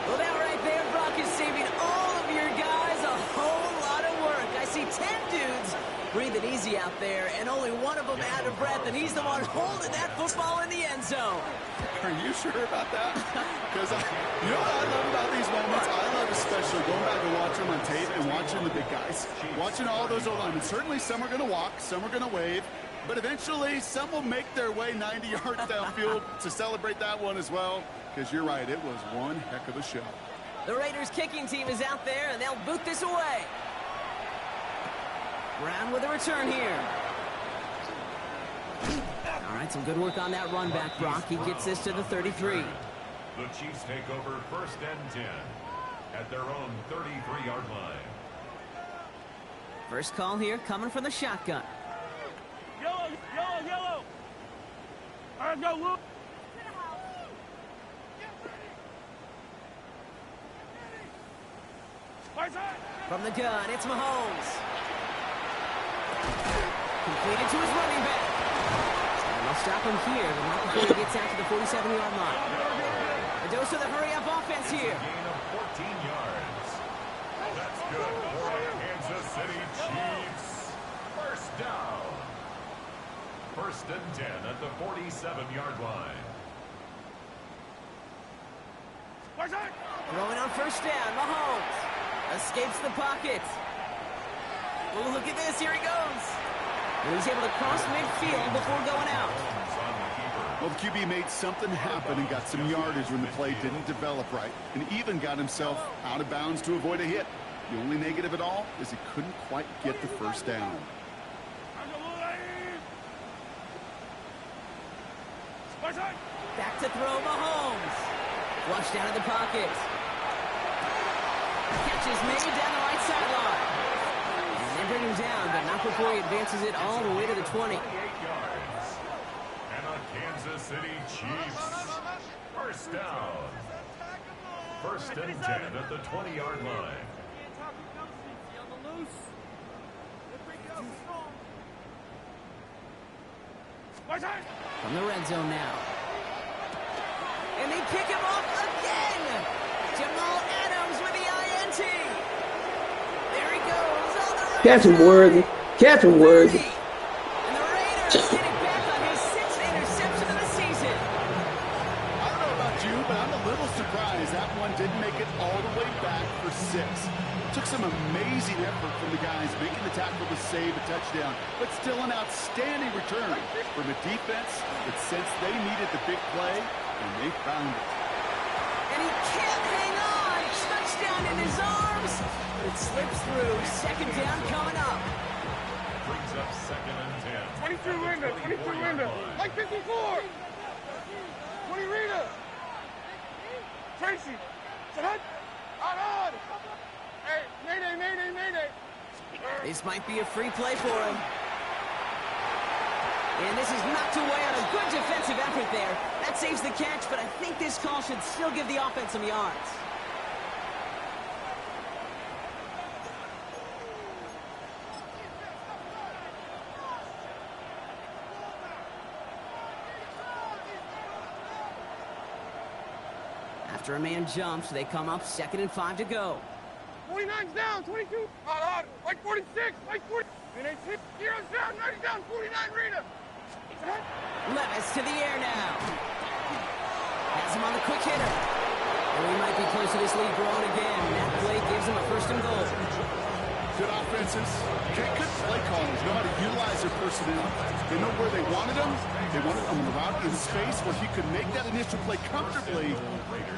B: Well, that right there, Brock, is saving all of your guys a whole lot of work. I see 10 dudes breathing easy out there, and only one of them out of breath, and he's the one holding that football in the end zone.
D: Are you sure about that? Because you know what I love about these moments? I love especially going back and watching on tape and watching the big guys. Watching all those O-linemen. Certainly some are going to walk, some are going to wave, but eventually some will make their way 90 yards downfield to celebrate that one as well. Because you're right, it was one heck of a show.
B: The Raiders kicking team is out there, and they'll boot this away. Brown with a return here. right, some good work on that run back, Brock. He gets this to the 33.
A: The Chiefs take over 1st and 10 at their own 33-yard line.
B: First call here coming from the shotgun.
C: Yellow, yellow, yellow. All right, go, Luke.
B: From the gun, it's Mahomes. Completed to his running back. And they'll stop him here, but not before he gets out to the 47-yard line. A dose of the hurry-up offense here.
A: Gain of 14 yards. That's good for the Kansas City Chiefs. First down. 1st and 10 at the 47-yard line.
B: Throwing on first down, Mahomes. Escapes the pocket. Oh, look at this. Here he goes. And he's able to cross midfield before going out.
D: Well, the QB made something happen and got some yardage when the play didn't develop right, and even got himself out of bounds to avoid a hit. The only negative at all is he couldn't quite get the first down.
B: Back to throw, Mahomes. Flushed down in the pocket. Catch is made down the right sideline. And they bring him down, but not before he advances it all the way to the 20.
A: 28 yards. And the Kansas City Chiefs. First down. 1st and 10 at the 20-yard line.
B: From the red zone now. And they pick him off again. Jamal Adams with the INT. There he goes on the right
E: Catch him,
B: side.
E: Worthy. Catch him, Worthy.
B: And the Raiders getting back on his 6th interception of the season.
D: I don't know about you, but I'm a little surprised that one didn't make it all the way back for 6. Took some amazing effort from the guys making the tackle to save a touchdown, but still an outstanding return from a defense that sensed they needed the big play, and they found it.
B: And he can't hang on. Touchdown in his arms. It slips through. 2nd down coming up.
A: Brings up 2nd and 10.
C: 22 Linda, 22 Linda. Like 54. 20 Rita. Tracy. Set on. Hey, mayday, mayday, mayday.
B: This might be a free play for him. And this is knocked away on a good defensive effort there. That saves the catch, but I think this call should still give the offense some yards. After a man jumps, they come up 2nd and 5 to go.
C: 49's down, 22. Hot, like 46, like 40. And 18. Heroes down, 90 down, 49 Rita.
B: Levis to the air now. Has him on the quick hitter. And he might be close to this lead growing again. That play gives him a 1st and goal.
D: Good offenses. Good play callers know how to utilize their personnel. They know where they wanted them. They wanted him out in space where he could make that initial play comfortably,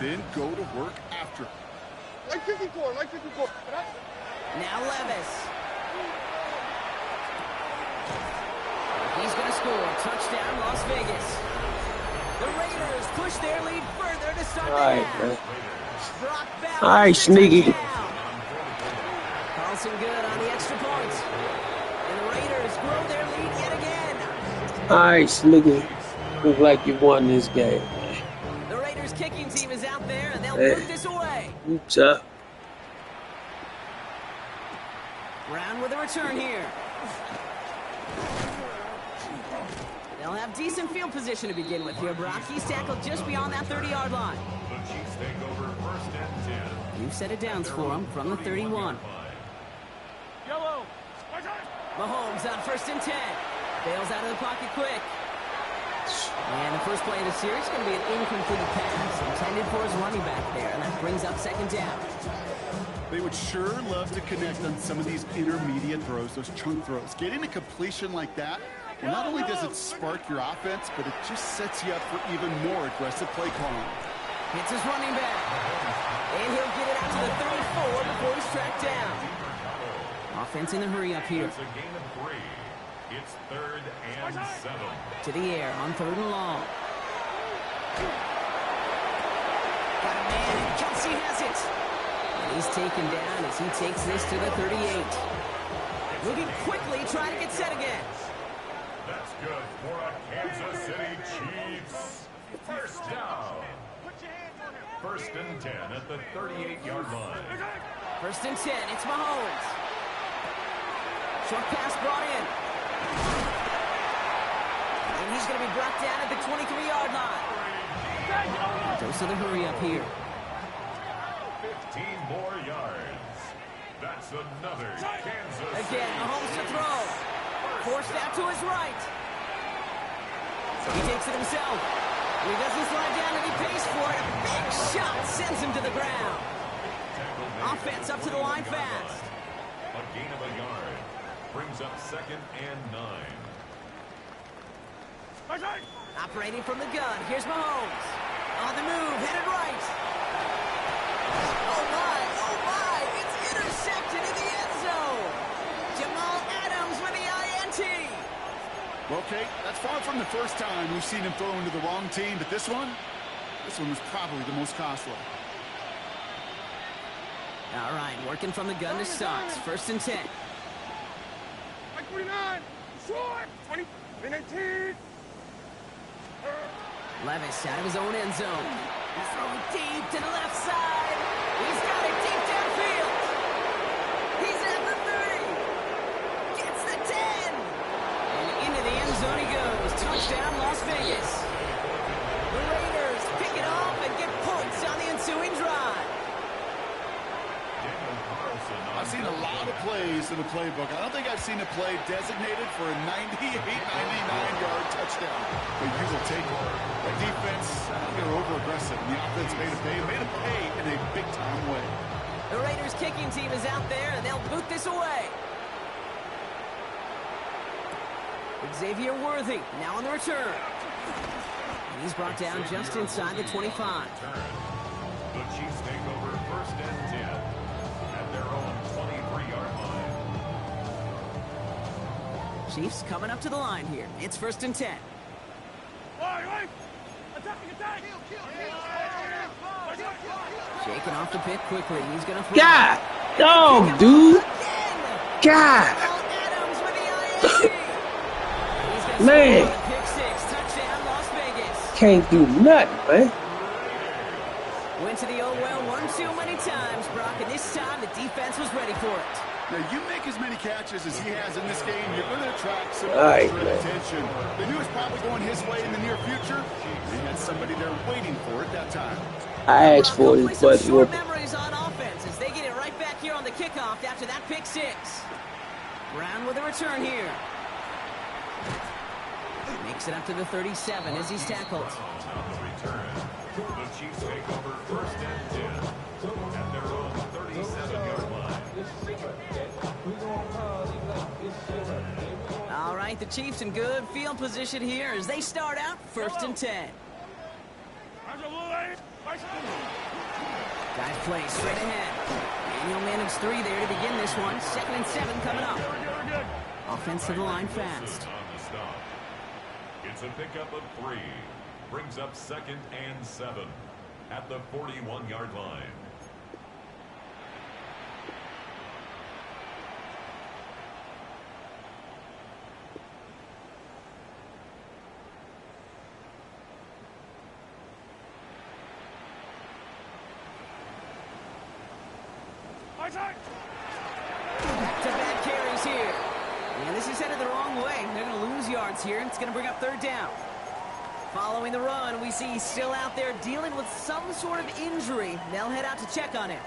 D: then go to work after.
C: Like 54, like 54.
B: Now Levis. He's going to score. Touchdown, Las Vegas. The Raiders push their lead further to start the half.
E: Man.
B: Brock Bowers.
E: All right, Sneaky.
B: Carlson good on the extra point. And the Raiders grow their lead yet again.
E: All right, Sneaky. Look like you won this game, man.
B: The Raiders kicking team is out there, and they'll put this away.
E: Oops up.
B: Brown with a return here. They'll have decent field position to begin with here. Brock, he's tackled just beyond that 30-yard line.
A: The Chiefs take over 1st and 10.
B: New set of downs for him from the 31.
C: Yellow.
B: Mahomes on 1st and 10. Bails out of the pocket quick. And the first play of the series is going to be an incomplete pass intended for his running back there, and that brings up 2nd down.
D: They would sure love to connect on some of these intermediate throws, those chunk throws. Getting a completion like that, well, not only does it spark your offense, but it just sets you up for even more aggressive play calling.
B: Hits his running back. And he'll get it out to the 34 before he's tracked down. Offense in the hurry up here.
A: It's a gain of 3. It's 3rd and 7.
B: To the air on 3rd and long. Got a man, and Kelsey has it. And he's taken down as he takes this to the 38. Moving quickly, trying to get set again.
A: That's good for a Kansas City Chiefs. First down. 1st and 10 at the 38-yard line.
B: 1st and 10, it's Mahomes. Short pass brought in. And he's going to be brought down at the 23-yard line. Dose of the hurry up here.
A: 15 more yards. That's another Kansas
B: Again,
A: City
B: Mahomes to
A: Chiefs.
B: throw. Forced out to his right. He takes it himself. He doesn't slide down and he pays for it. A big shot sends him to the ground. Offense up to the line fast.
A: A gain of a yard. Brings up 2nd and 9.
B: Operating from the gun. Here's Mahomes. On the move, headed right. Oh my, it's intercepted in the end zone. Jamal Adams with the INT.
D: Well, Kate, that's far from the first time we've seen him throw into the wrong team, but this one was probably the most costly.
B: All right, working from the gun to start. 1st and 10.
C: 49, short, 20, 19.
B: Levis out of his own end zone. He's throwing deep to the left side. He's got it deep downfield. He's at the 30. Gets the 10. And into the end zone he goes. Touchdown, Las Vegas. The Raiders pick it off and get points on the ensuing drive.
A: Daniel Carlson on
D: I've seen a lot of plays in the playbook. I don't think I've seen a play designated for a 98, 99-yard touchdown. But you will take it. The defense, they're over-aggressive. And the offense made a pay in a big-time way.
B: The Raiders kicking team is out there, and they'll boot this away. Xavier Worthy now on the return. And he's brought down just inside the 25.
A: The Chiefs take over 1st and 10 at their own 23-yard line.
B: Chiefs coming up to the line here. It's 1st and 10. Shaking off the pit quickly. He's going to throw.
E: God, dog, dude. God.
B: Adams with the INT. He's gonna
E: Man.
B: score the pick six. Touchdown, Las Vegas.
E: Can't do nothing, man.
B: Went to the old well one too many times, Brock, and this time the defense was ready for it.
D: Now, you make as many catches as he has in this game, you're going to attract some
E: Right,
D: extra
E: man.
D: attention. They knew it was probably going his way in the near future. They had somebody there waiting for it that time.
E: I asked for
B: Hopefully
E: it,
B: some
E: but
B: short
E: what?
B: memories on offense as they get it right back here on the kickoff after that pick six. Brown with a return here. Makes it up to the 37 as he's tackled.
A: On the return, the Chiefs take over 1st and 10 at their own 37-yard line.
B: All right, the Chiefs in good field position here as they start out 1st and 10. Guys play straight ahead. Daniel managed 3 there to begin this one. 2nd and 7 coming up. Offense to the line fast.
A: On the stop. It's a pickup of 3. Brings up 2nd and 7 at the 41-yard line.
B: Back-to-back carries here. And this is headed the wrong way. They're going to lose yards here, and it's going to bring up 3rd down. Following the run, we see he's still out there dealing with some sort of injury. They'll head out to check on him.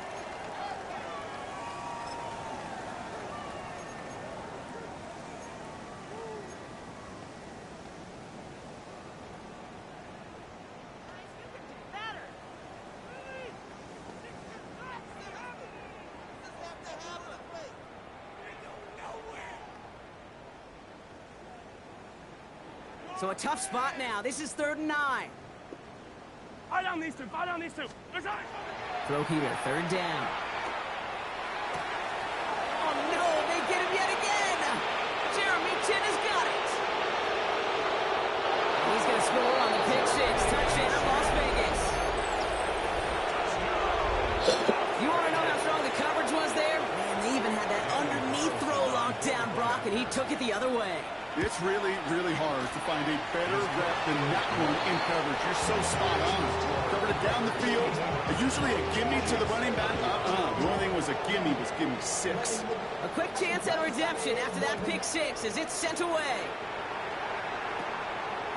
B: So a tough spot now. This is 3rd and 9.
C: Fight on these two.
B: Throw here, 3rd down. Oh no, they get him yet again. Jeremy Chin has got took it the other way.
D: It's really, really hard to find a better rep than that one in coverage. You're so spot on. Covered it down the field. Usually a gimme to the running back. The only thing was a gimme was gimme 6.
B: A quick chance at redemption after that pick 6 as it's sent away.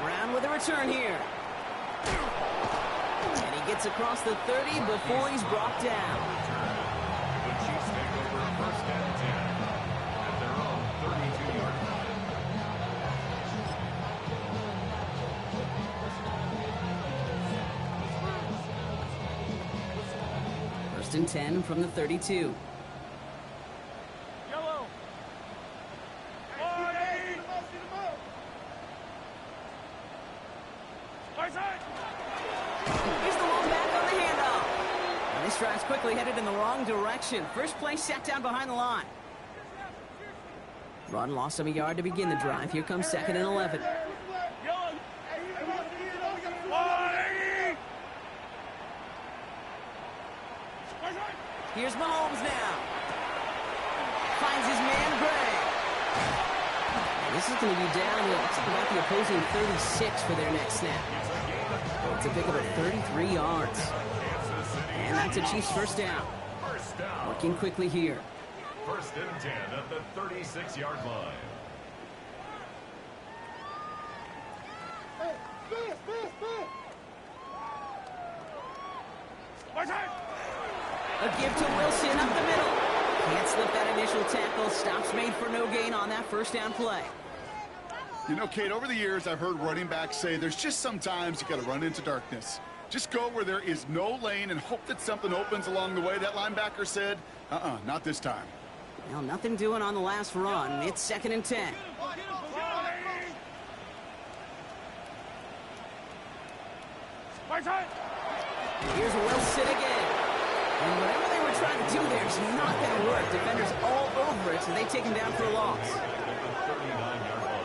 B: Brown with a return here. And he gets across the 30 before he's brought down.
A: The Chiefs take over 1st and 10 at their own 32-yard line.
B: 1st and 10 from the 32.
C: Yellow.
B: Here's the one back on the handoff. And this drive's quickly headed in the wrong direction. First play set down behind the line. Run lost him a yard to begin the drive. Here comes 2nd and 11. Here's Mahomes now. Finds his man, Gray. This is going to be down to about the opposing 36 for their next snap. It's a pick up at 33 yards. And that's a Chiefs first down. Working quickly here.
A: 1st and 10 at the 36-yard line.
B: A give to Wilson up the middle. Can't slip that initial tackle. Stops made for no gain on that first down play.
D: You know, Kate, over the years, I've heard running backs say there's just sometimes you got to run into darkness. Just go where there is no lane and hope that something opens along the way. That linebacker said, not this time.
B: Well, nothing doing on the last run. It's 2nd and 10. Here's Wilson again. And whatever they were trying to do there is not going to work. Defenders all over it, so they take him down for a loss.
A: At the 39-yard line.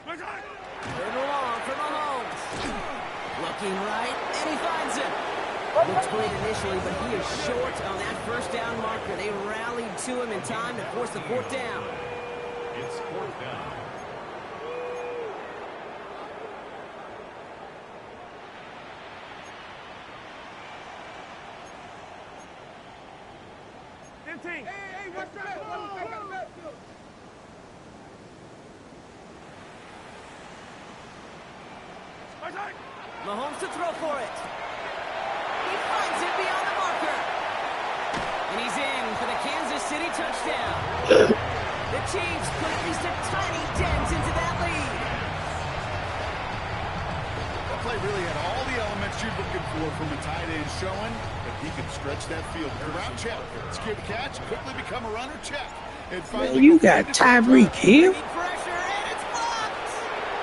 B: Third and long for Mahomes. Looking right, and he finds him. Looks great initially, but he is short on that first down marker. They rallied to him in time to force the 4th down.
A: It's 4th down.
C: Hey, what's that?
B: Mahomes to throw for it. He finds it beyond the marker. And he's in for the Kansas City touchdown. The Chiefs put at least a tiny dent into that lead.
D: That play really had all the elements you're looking for from a tight end, showing that he can stretch that field. Around check, secure the catch, quickly become a runner, check. And finally,
E: you got Tyreek Hill.
B: Pressure, and it's blocked.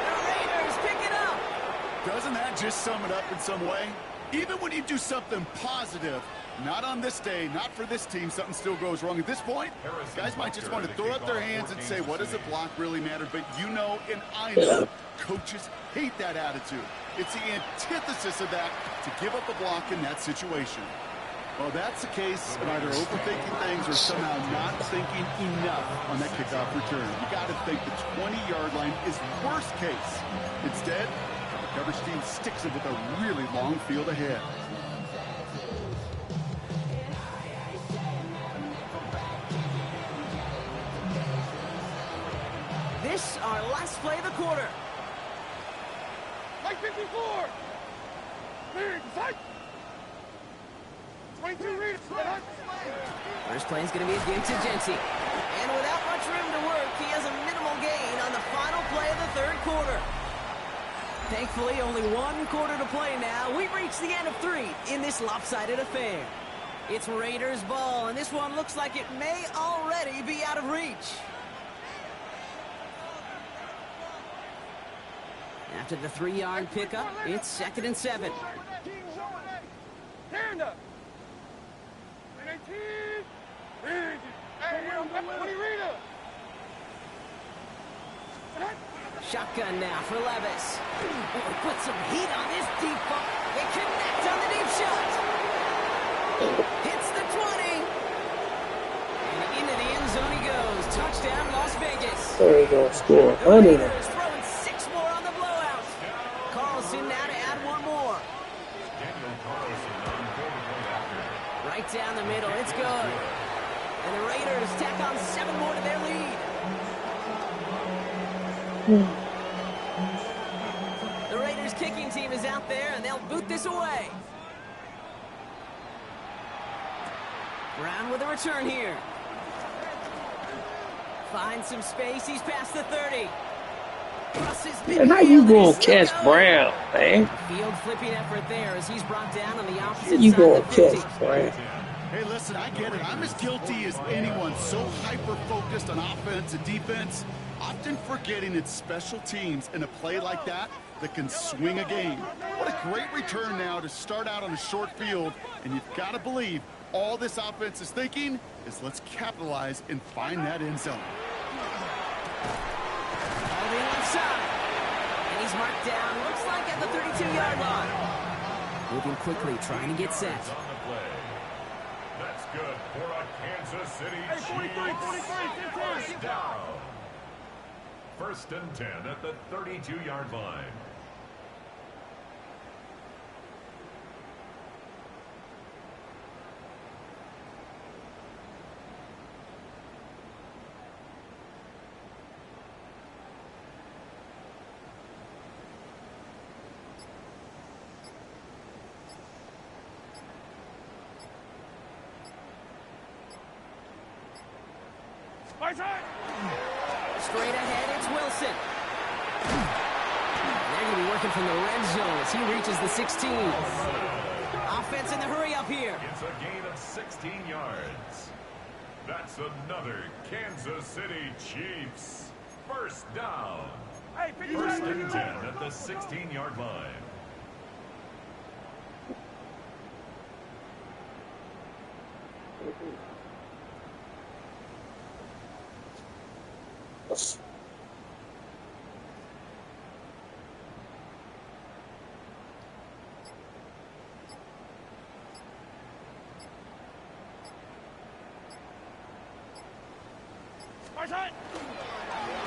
B: The Raiders pick it up.
D: Doesn't that just sum it up in some way? Even when you do something positive, not on this day, not for this team, something still goes wrong. At this point, guys might just want to throw up their hands and say, what does a block really matter? But you know, and I know, coaches hate that attitude. It's the antithesis of that, to give up a block in that situation. Well, that's the case of either overthinking things or somehow not thinking enough on that kickoff return. You got to think the 20-yard line is worst case. Instead, the coverage team sticks it with a really long field ahead.
B: This, our last play of the quarter.
C: Like 54. Clear, sight. 22 readers.
B: First play is going to be a give to Jency. And without much room to work, he has a minimal gain on the final play of the third quarter. Thankfully, only one quarter to play now. We've reached the end of 3 in this lopsided affair. It's Raiders ball, and this one looks like it may already be out of reach. After the 3-yard pickup, it's 2nd and 7.
C: Stand up. 19. Hey, what do you read up?
B: Shotgun now for Levis. Oh, put some heat on this deep ball. They connect on the deep shot. Hits the 20. And into the end zone he goes. Touchdown, Las Vegas.
E: There you go, score.
B: The Raiders throwing 6 more on the blowout. Carlson now to add 1 more.
A: Daniel Carlson on 4-point after.
B: Right down the middle. It's good. And the Raiders tack on 7 more to their lead. The Raiders kicking team is out there, and they'll boot this away. Brown with a return here. Finds some space. He's past the 30.
E: And how you gonna catch Brown, man?
B: Field flipping effort there as he's brought down on the opposite
E: How you
B: side
E: gonna
B: of the 50.
E: catch Brown?
D: Hey, listen, I get it. I'm as guilty as anyone. So hyper-focused on offense and defense, often forgetting it's special teams in a play like that can swing a game. What a great return now to start out on a short field, and you've got to believe all this offense is thinking is let's capitalize and find that end zone.
B: All the left side. And he's marked down, looks like at the 32-yard line. Moving quickly, trying to get set.
A: On the play. That's good for a Kansas City Chiefs.
C: 43,
A: First down. 1st and 10 at the 32-yard line.
B: Straight ahead, it's Wilson. They're going to be working from the red zone as he reaches the 16. Offense in the hurry up here.
A: It's a gain of 16 yards. That's another Kansas City Chiefs. First down. 1st and 10 at the 16-yard line.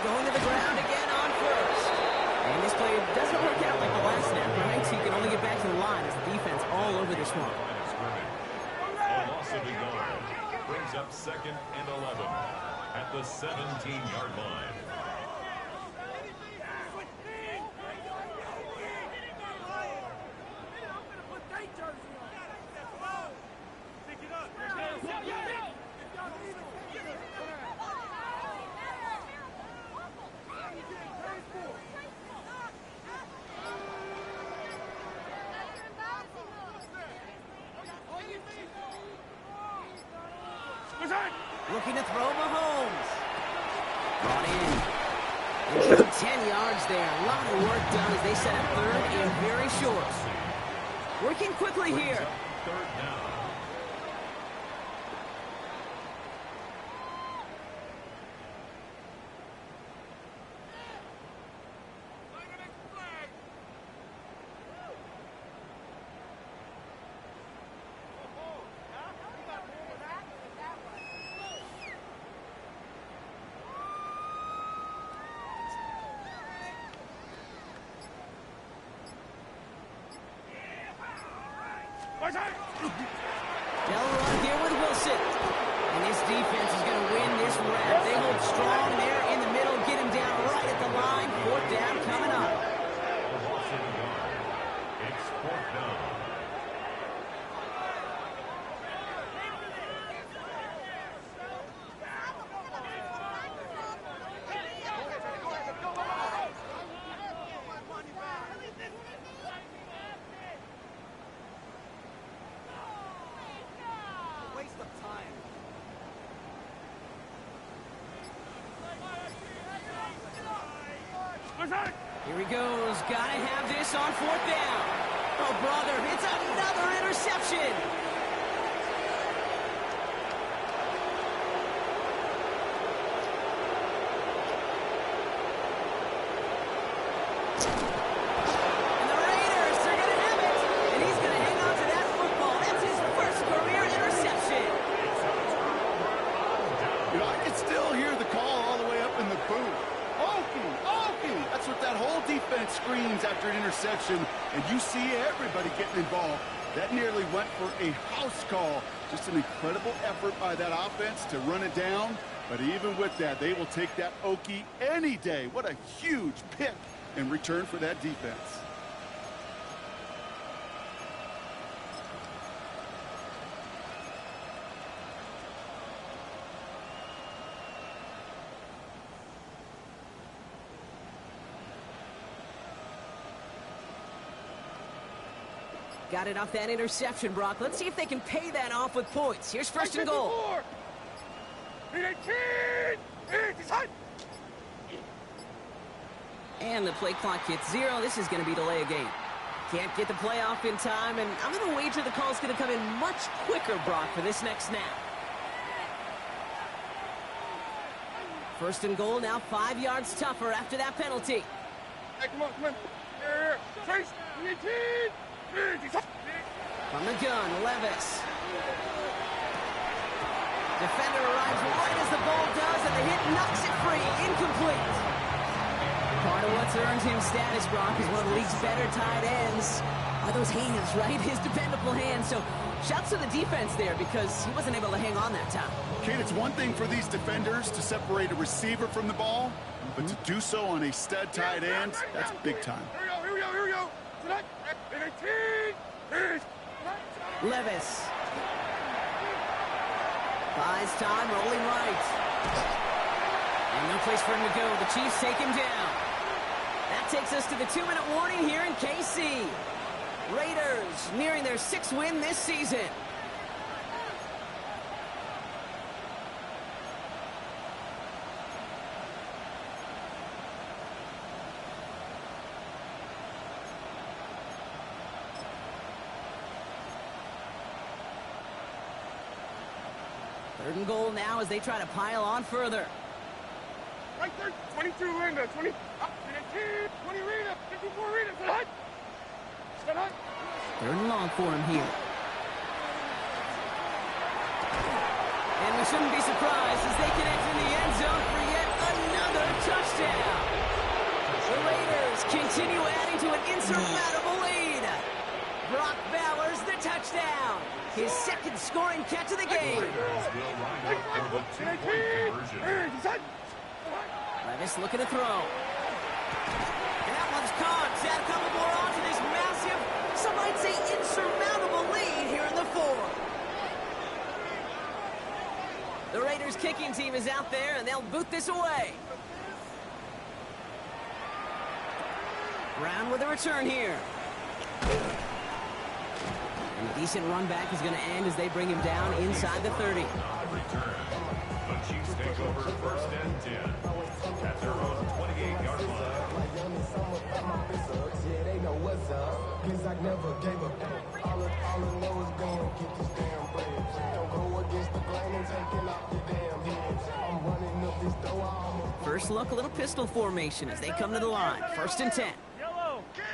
B: Going to the ground again on first. And this play doesn't work out like the last snap, right? So you can only get back to the line as the defense all over this one.
A: A loss of a yard brings up 2nd and 11 at the 17-yard line.
B: Looking to throw Mahomes. Brought in. 10 yards there. A lot of work done as they set up 3rd and very short. Working quickly here.
A: 3rd down.
B: They'll run here with Wilson. And this defense is going to win this round. They hold strong there in the middle. Get him down right at the line. 4th down coming up.
A: A loss of a yard. It's 4th down.
B: Here he goes. Gotta have this on 4th down. Oh, brother, it's another interception. And the Raiders are going to have it. And he's going to hang on to that football. That's his first career interception.
D: You know, I can still hear the call all the way up in the booth. Okie, Okie! That's what that whole defense screams after an interception. And you see everybody getting involved. That nearly went for a house call. Just an incredible effort by that offense to run it down. But even with that, they will take that Okie any day. What a huge pick in return for that defense.
B: Got it off that interception, Brock. Let's see if they can pay that off with points. Here's first and goal. And the play clock hits 0. This is going to be delay a game. Can't get the play off in time, and I'm going to wager the call's going to come in much quicker, Brock, for this next snap. First and goal, now 5 yards tougher after that penalty.
C: Hey, come on. Trace,
B: From the gun, Levis. Defender arrives right as the ball does, and the hit knocks it free. Incomplete. Part of what's earned him status, Brock, is one of the league's better tight ends. Are those hands, right? His dependable hands. So shouts to the defense there because he wasn't able to hang on that time.
D: Kate, it's one thing for these defenders to separate a receiver from the ball, but to do so on a stud tight end, that's big time.
C: Here we go.
B: Levis. Buys time, rolling right. And no place for him to go. The Chiefs take him down. That takes us to the 2-minute warning here in KC. Raiders nearing their 6th win this season. Third and goal now as they try to pile on further.
C: Right there, 22 Linda, 20, 20 Rita, 54 Rita, Stand hot.
B: Third and long for him here. And we shouldn't be surprised as they connect in the end zone for yet another touchdown. The Raiders continue adding to an insurmountable lead. Brock Bowers the touchdown. His second scoring catch of the game.
A: Raiders will line up for the two-point conversion.
B: Levis looking to throw. And that one's caught. Add a couple more on to this massive, some might say insurmountable lead here in the 4th. The Raiders kicking team is out there, and they'll boot this away. Brown with a return here. And a decent run back is going to end as they bring him down inside the 30.
A: On the return, the Chiefs take over first and 10 at their own 28-yard line.
B: First look, a little pistol formation as they come to the line. First and 10.
C: Yellow, kill.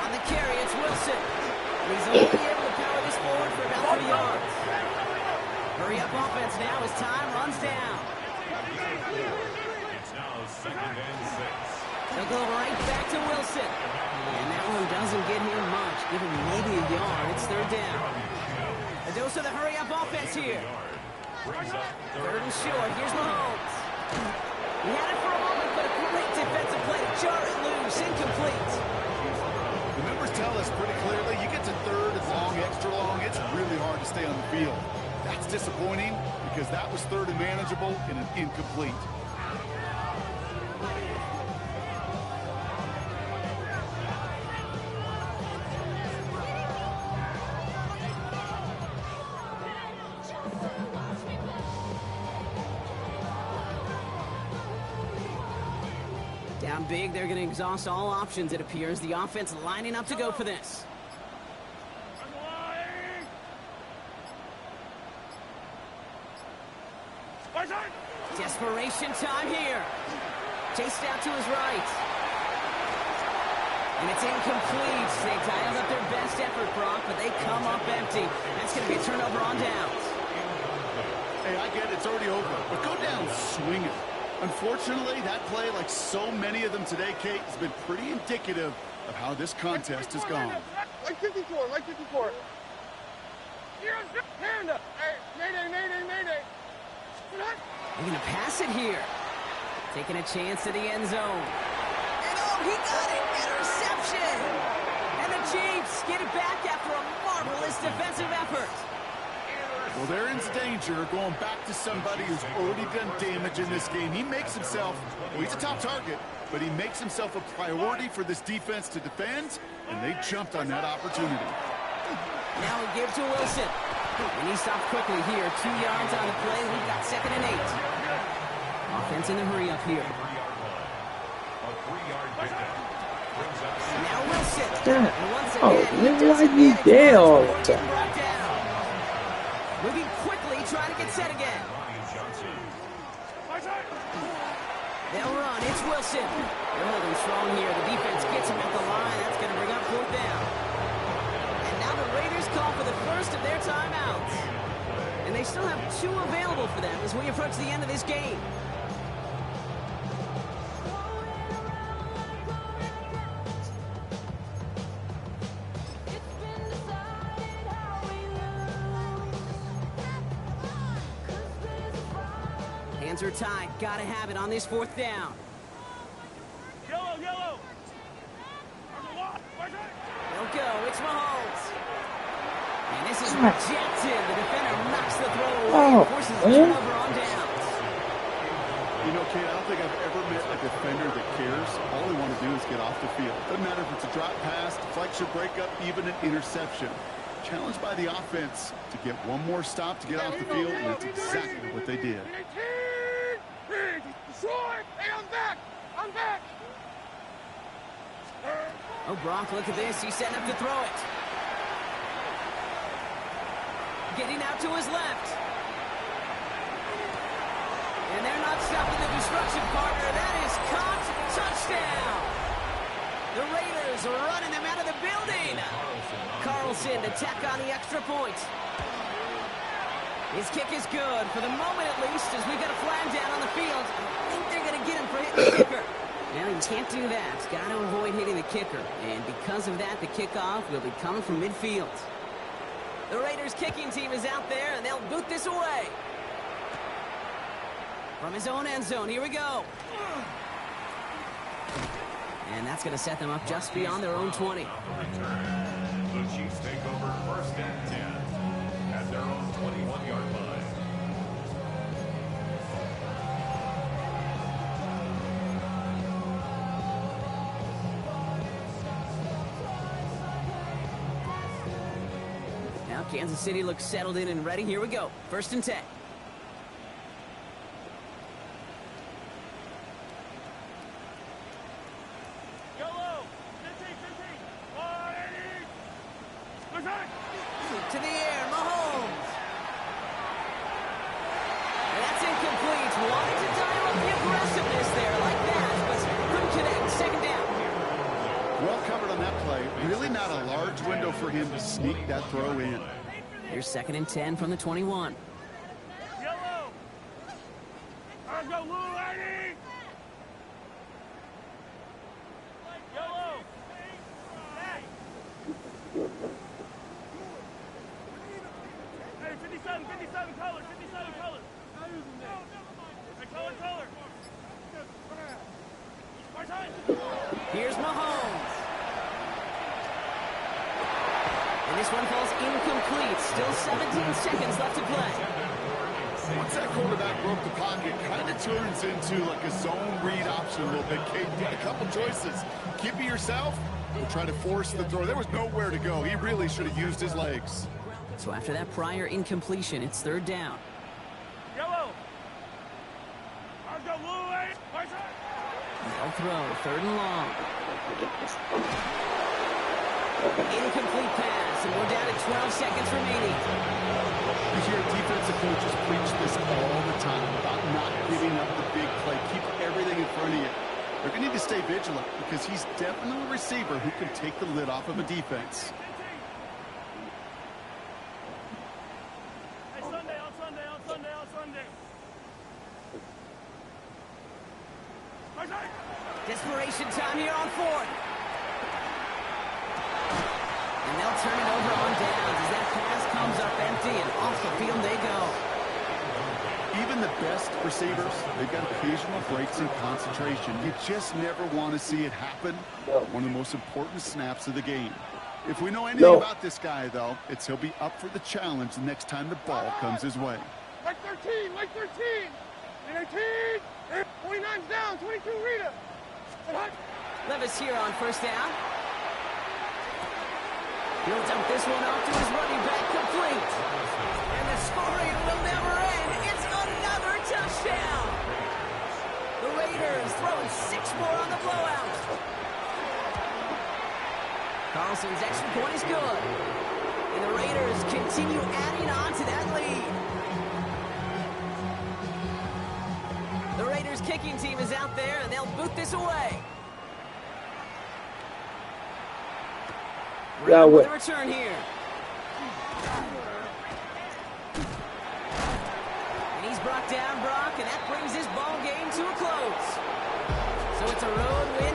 B: On the carry, it's Wilson. He's only able to power this forward for about 3 yards. Hurry up offense now as time runs down.
A: It's now 2nd and 6.
B: They'll go right back to Wilson. And that one doesn't get him much. Give him maybe a yard. It's 3rd down. A dose of the hurry up offense here. Third and short. Here's Mahomes. He had it for a moment, but a great defensive play to jar it loose. Incomplete.
D: The numbers tell us pretty clearly, you get to 3rd and long, extra long, it's really hard to stay on the field. That's disappointing because that was 3rd and manageable and an incomplete.
B: Down big, they're going to exhaust all options, it appears. The offense lining up to go for this. Desperation time here. Chased out to his right. And it's incomplete. They dialed up their best effort, Brock, but they come up empty. That's going to be a turnover on downs.
D: Hey, I get it. It's already over. But go down swinging. Unfortunately, that play, like so many of them today, Kate, has been pretty indicative of how this contest has gone.
C: Like 54, like 54. Hand up. Hey, mayday, mayday, mayday.
B: They're going to pass it here. Taking a chance to the end zone. And oh, he got it! Interception! And the Chiefs get it back after a marvelous defensive effort.
D: Well, they're in danger going back to somebody who's already done damage in this game. He makes himself, well, he's a top target, but he makes himself a priority for this defense to defend, and they jumped on that opportunity.
B: Now we give to Wilson. And he stopped quickly here. 2 yards on the play. We've got 2nd and 8. Offense in the hurry up here. Now Wilson. And once again, he doesn't
E: you
B: manage
E: there
B: much
E: all
B: before
E: the
B: getting
E: time?
B: brought down. Moving quickly, trying to get set again. They'll run. It's Wilson. They're holding strong here. The defense gets him at the line. That's going to bring up 4th down. And now the Raiders call for the first of their timeouts. And they still have 2 available for them as we approach the end of this game. Hands are tied. Got to have it on this 4th down.
C: Yellow, yellow.
B: They'll go. It's Mahomes. And this is rejected. The defender knocks the throw away and forces a turnover on downs.
D: You know, Kate, I don't think I've ever met a defender that cares. All they want to do is get off the field. Doesn't matter if it's a drop pass, deflection, breakup, even an interception. Challenged by the offense to get one more stop to get off the field, and that's exactly what they did.
C: Hey, I'm back! I'm back!
B: Oh, Brock, look at this. He's setting up to throw it. Getting out to his left. And they're not stopping the destruction, partner. That is caught. Touchdown. The Raiders are running them out of the building. Carlson to tack on the extra point. His kick is good, for the moment at least, as we've got a flag down on the field. I think they're going to get him for hitting the kicker. Now, you can't do that. Got to avoid hitting the kicker. And because of that, the kickoff will be coming from midfield. The Raiders kicking team is out there, and they'll boot this away. From his own end zone, here we go. And that's going to set them up just beyond their own 20.
A: The Chiefs take over 1st and 10 at their own 21-yard line.
B: Now Kansas City looks settled in and ready. Here we go. 1st and 10. To the air, Mahomes. And that's incomplete. Wanted to dial up the aggressiveness there like that, but couldn't connect. 2nd down.
D: Well covered on that play. Really not a large window for him to sneak that throw in.
B: Here's 2nd and 10 from the 21.
C: Yellow. Let's go, Lou, lady. Yellow. Hey, 57 color, 57 color. Hey, color.
B: Here's Mahomes. And this one falls incomplete. Still 17 seconds left to play.
D: Once that quarterback broke the pocket, kind of turns into like a zone read option a little bit. Kate, you had a couple choices. Keep it yourself or try to force the throw. There was nowhere to go. He really should have used his legs.
B: So after that prior incompletion, it's 3rd down.
C: Yellow. Let's go, Lou, lady.
B: They'll throw. 3rd and long. Incomplete pass, and we're down to 12 seconds remaining.
D: You hear defensive coaches preach this all the time about not giving up the big play. Keep everything in front of you. They're going to need to stay vigilant because he's definitely a receiver who can take the lid off of a defense.
C: Hey, Sunday, on Sunday, on Sunday, on Sunday.
B: Desperation time here on fourth. And they'll turn it over on downs as that pass comes up empty and off the field they go.
D: Even the best receivers, they've got occasional breaks in concentration. You just never want to see it happen. One of the most important snaps of the game. If we know anything about this guy, though, it's he'll be up for the challenge the next time the ball comes his way.
C: Like 13, like 13. 19, 29's down, 22 Rita.
B: Levis here on first down. He'll dump this one off to his running back, complete. And the scoring will never end. It's another touchdown. The Raiders throwing 6 more on the blowout. Carlson's extra point is good. And the Raiders continue adding on to that lead. The Raiders kicking team is out there, and they'll boot this away.
E: Yeah,
B: with a return here. And he's brought down, Brock, and that brings his ball game to a close. So it's a road win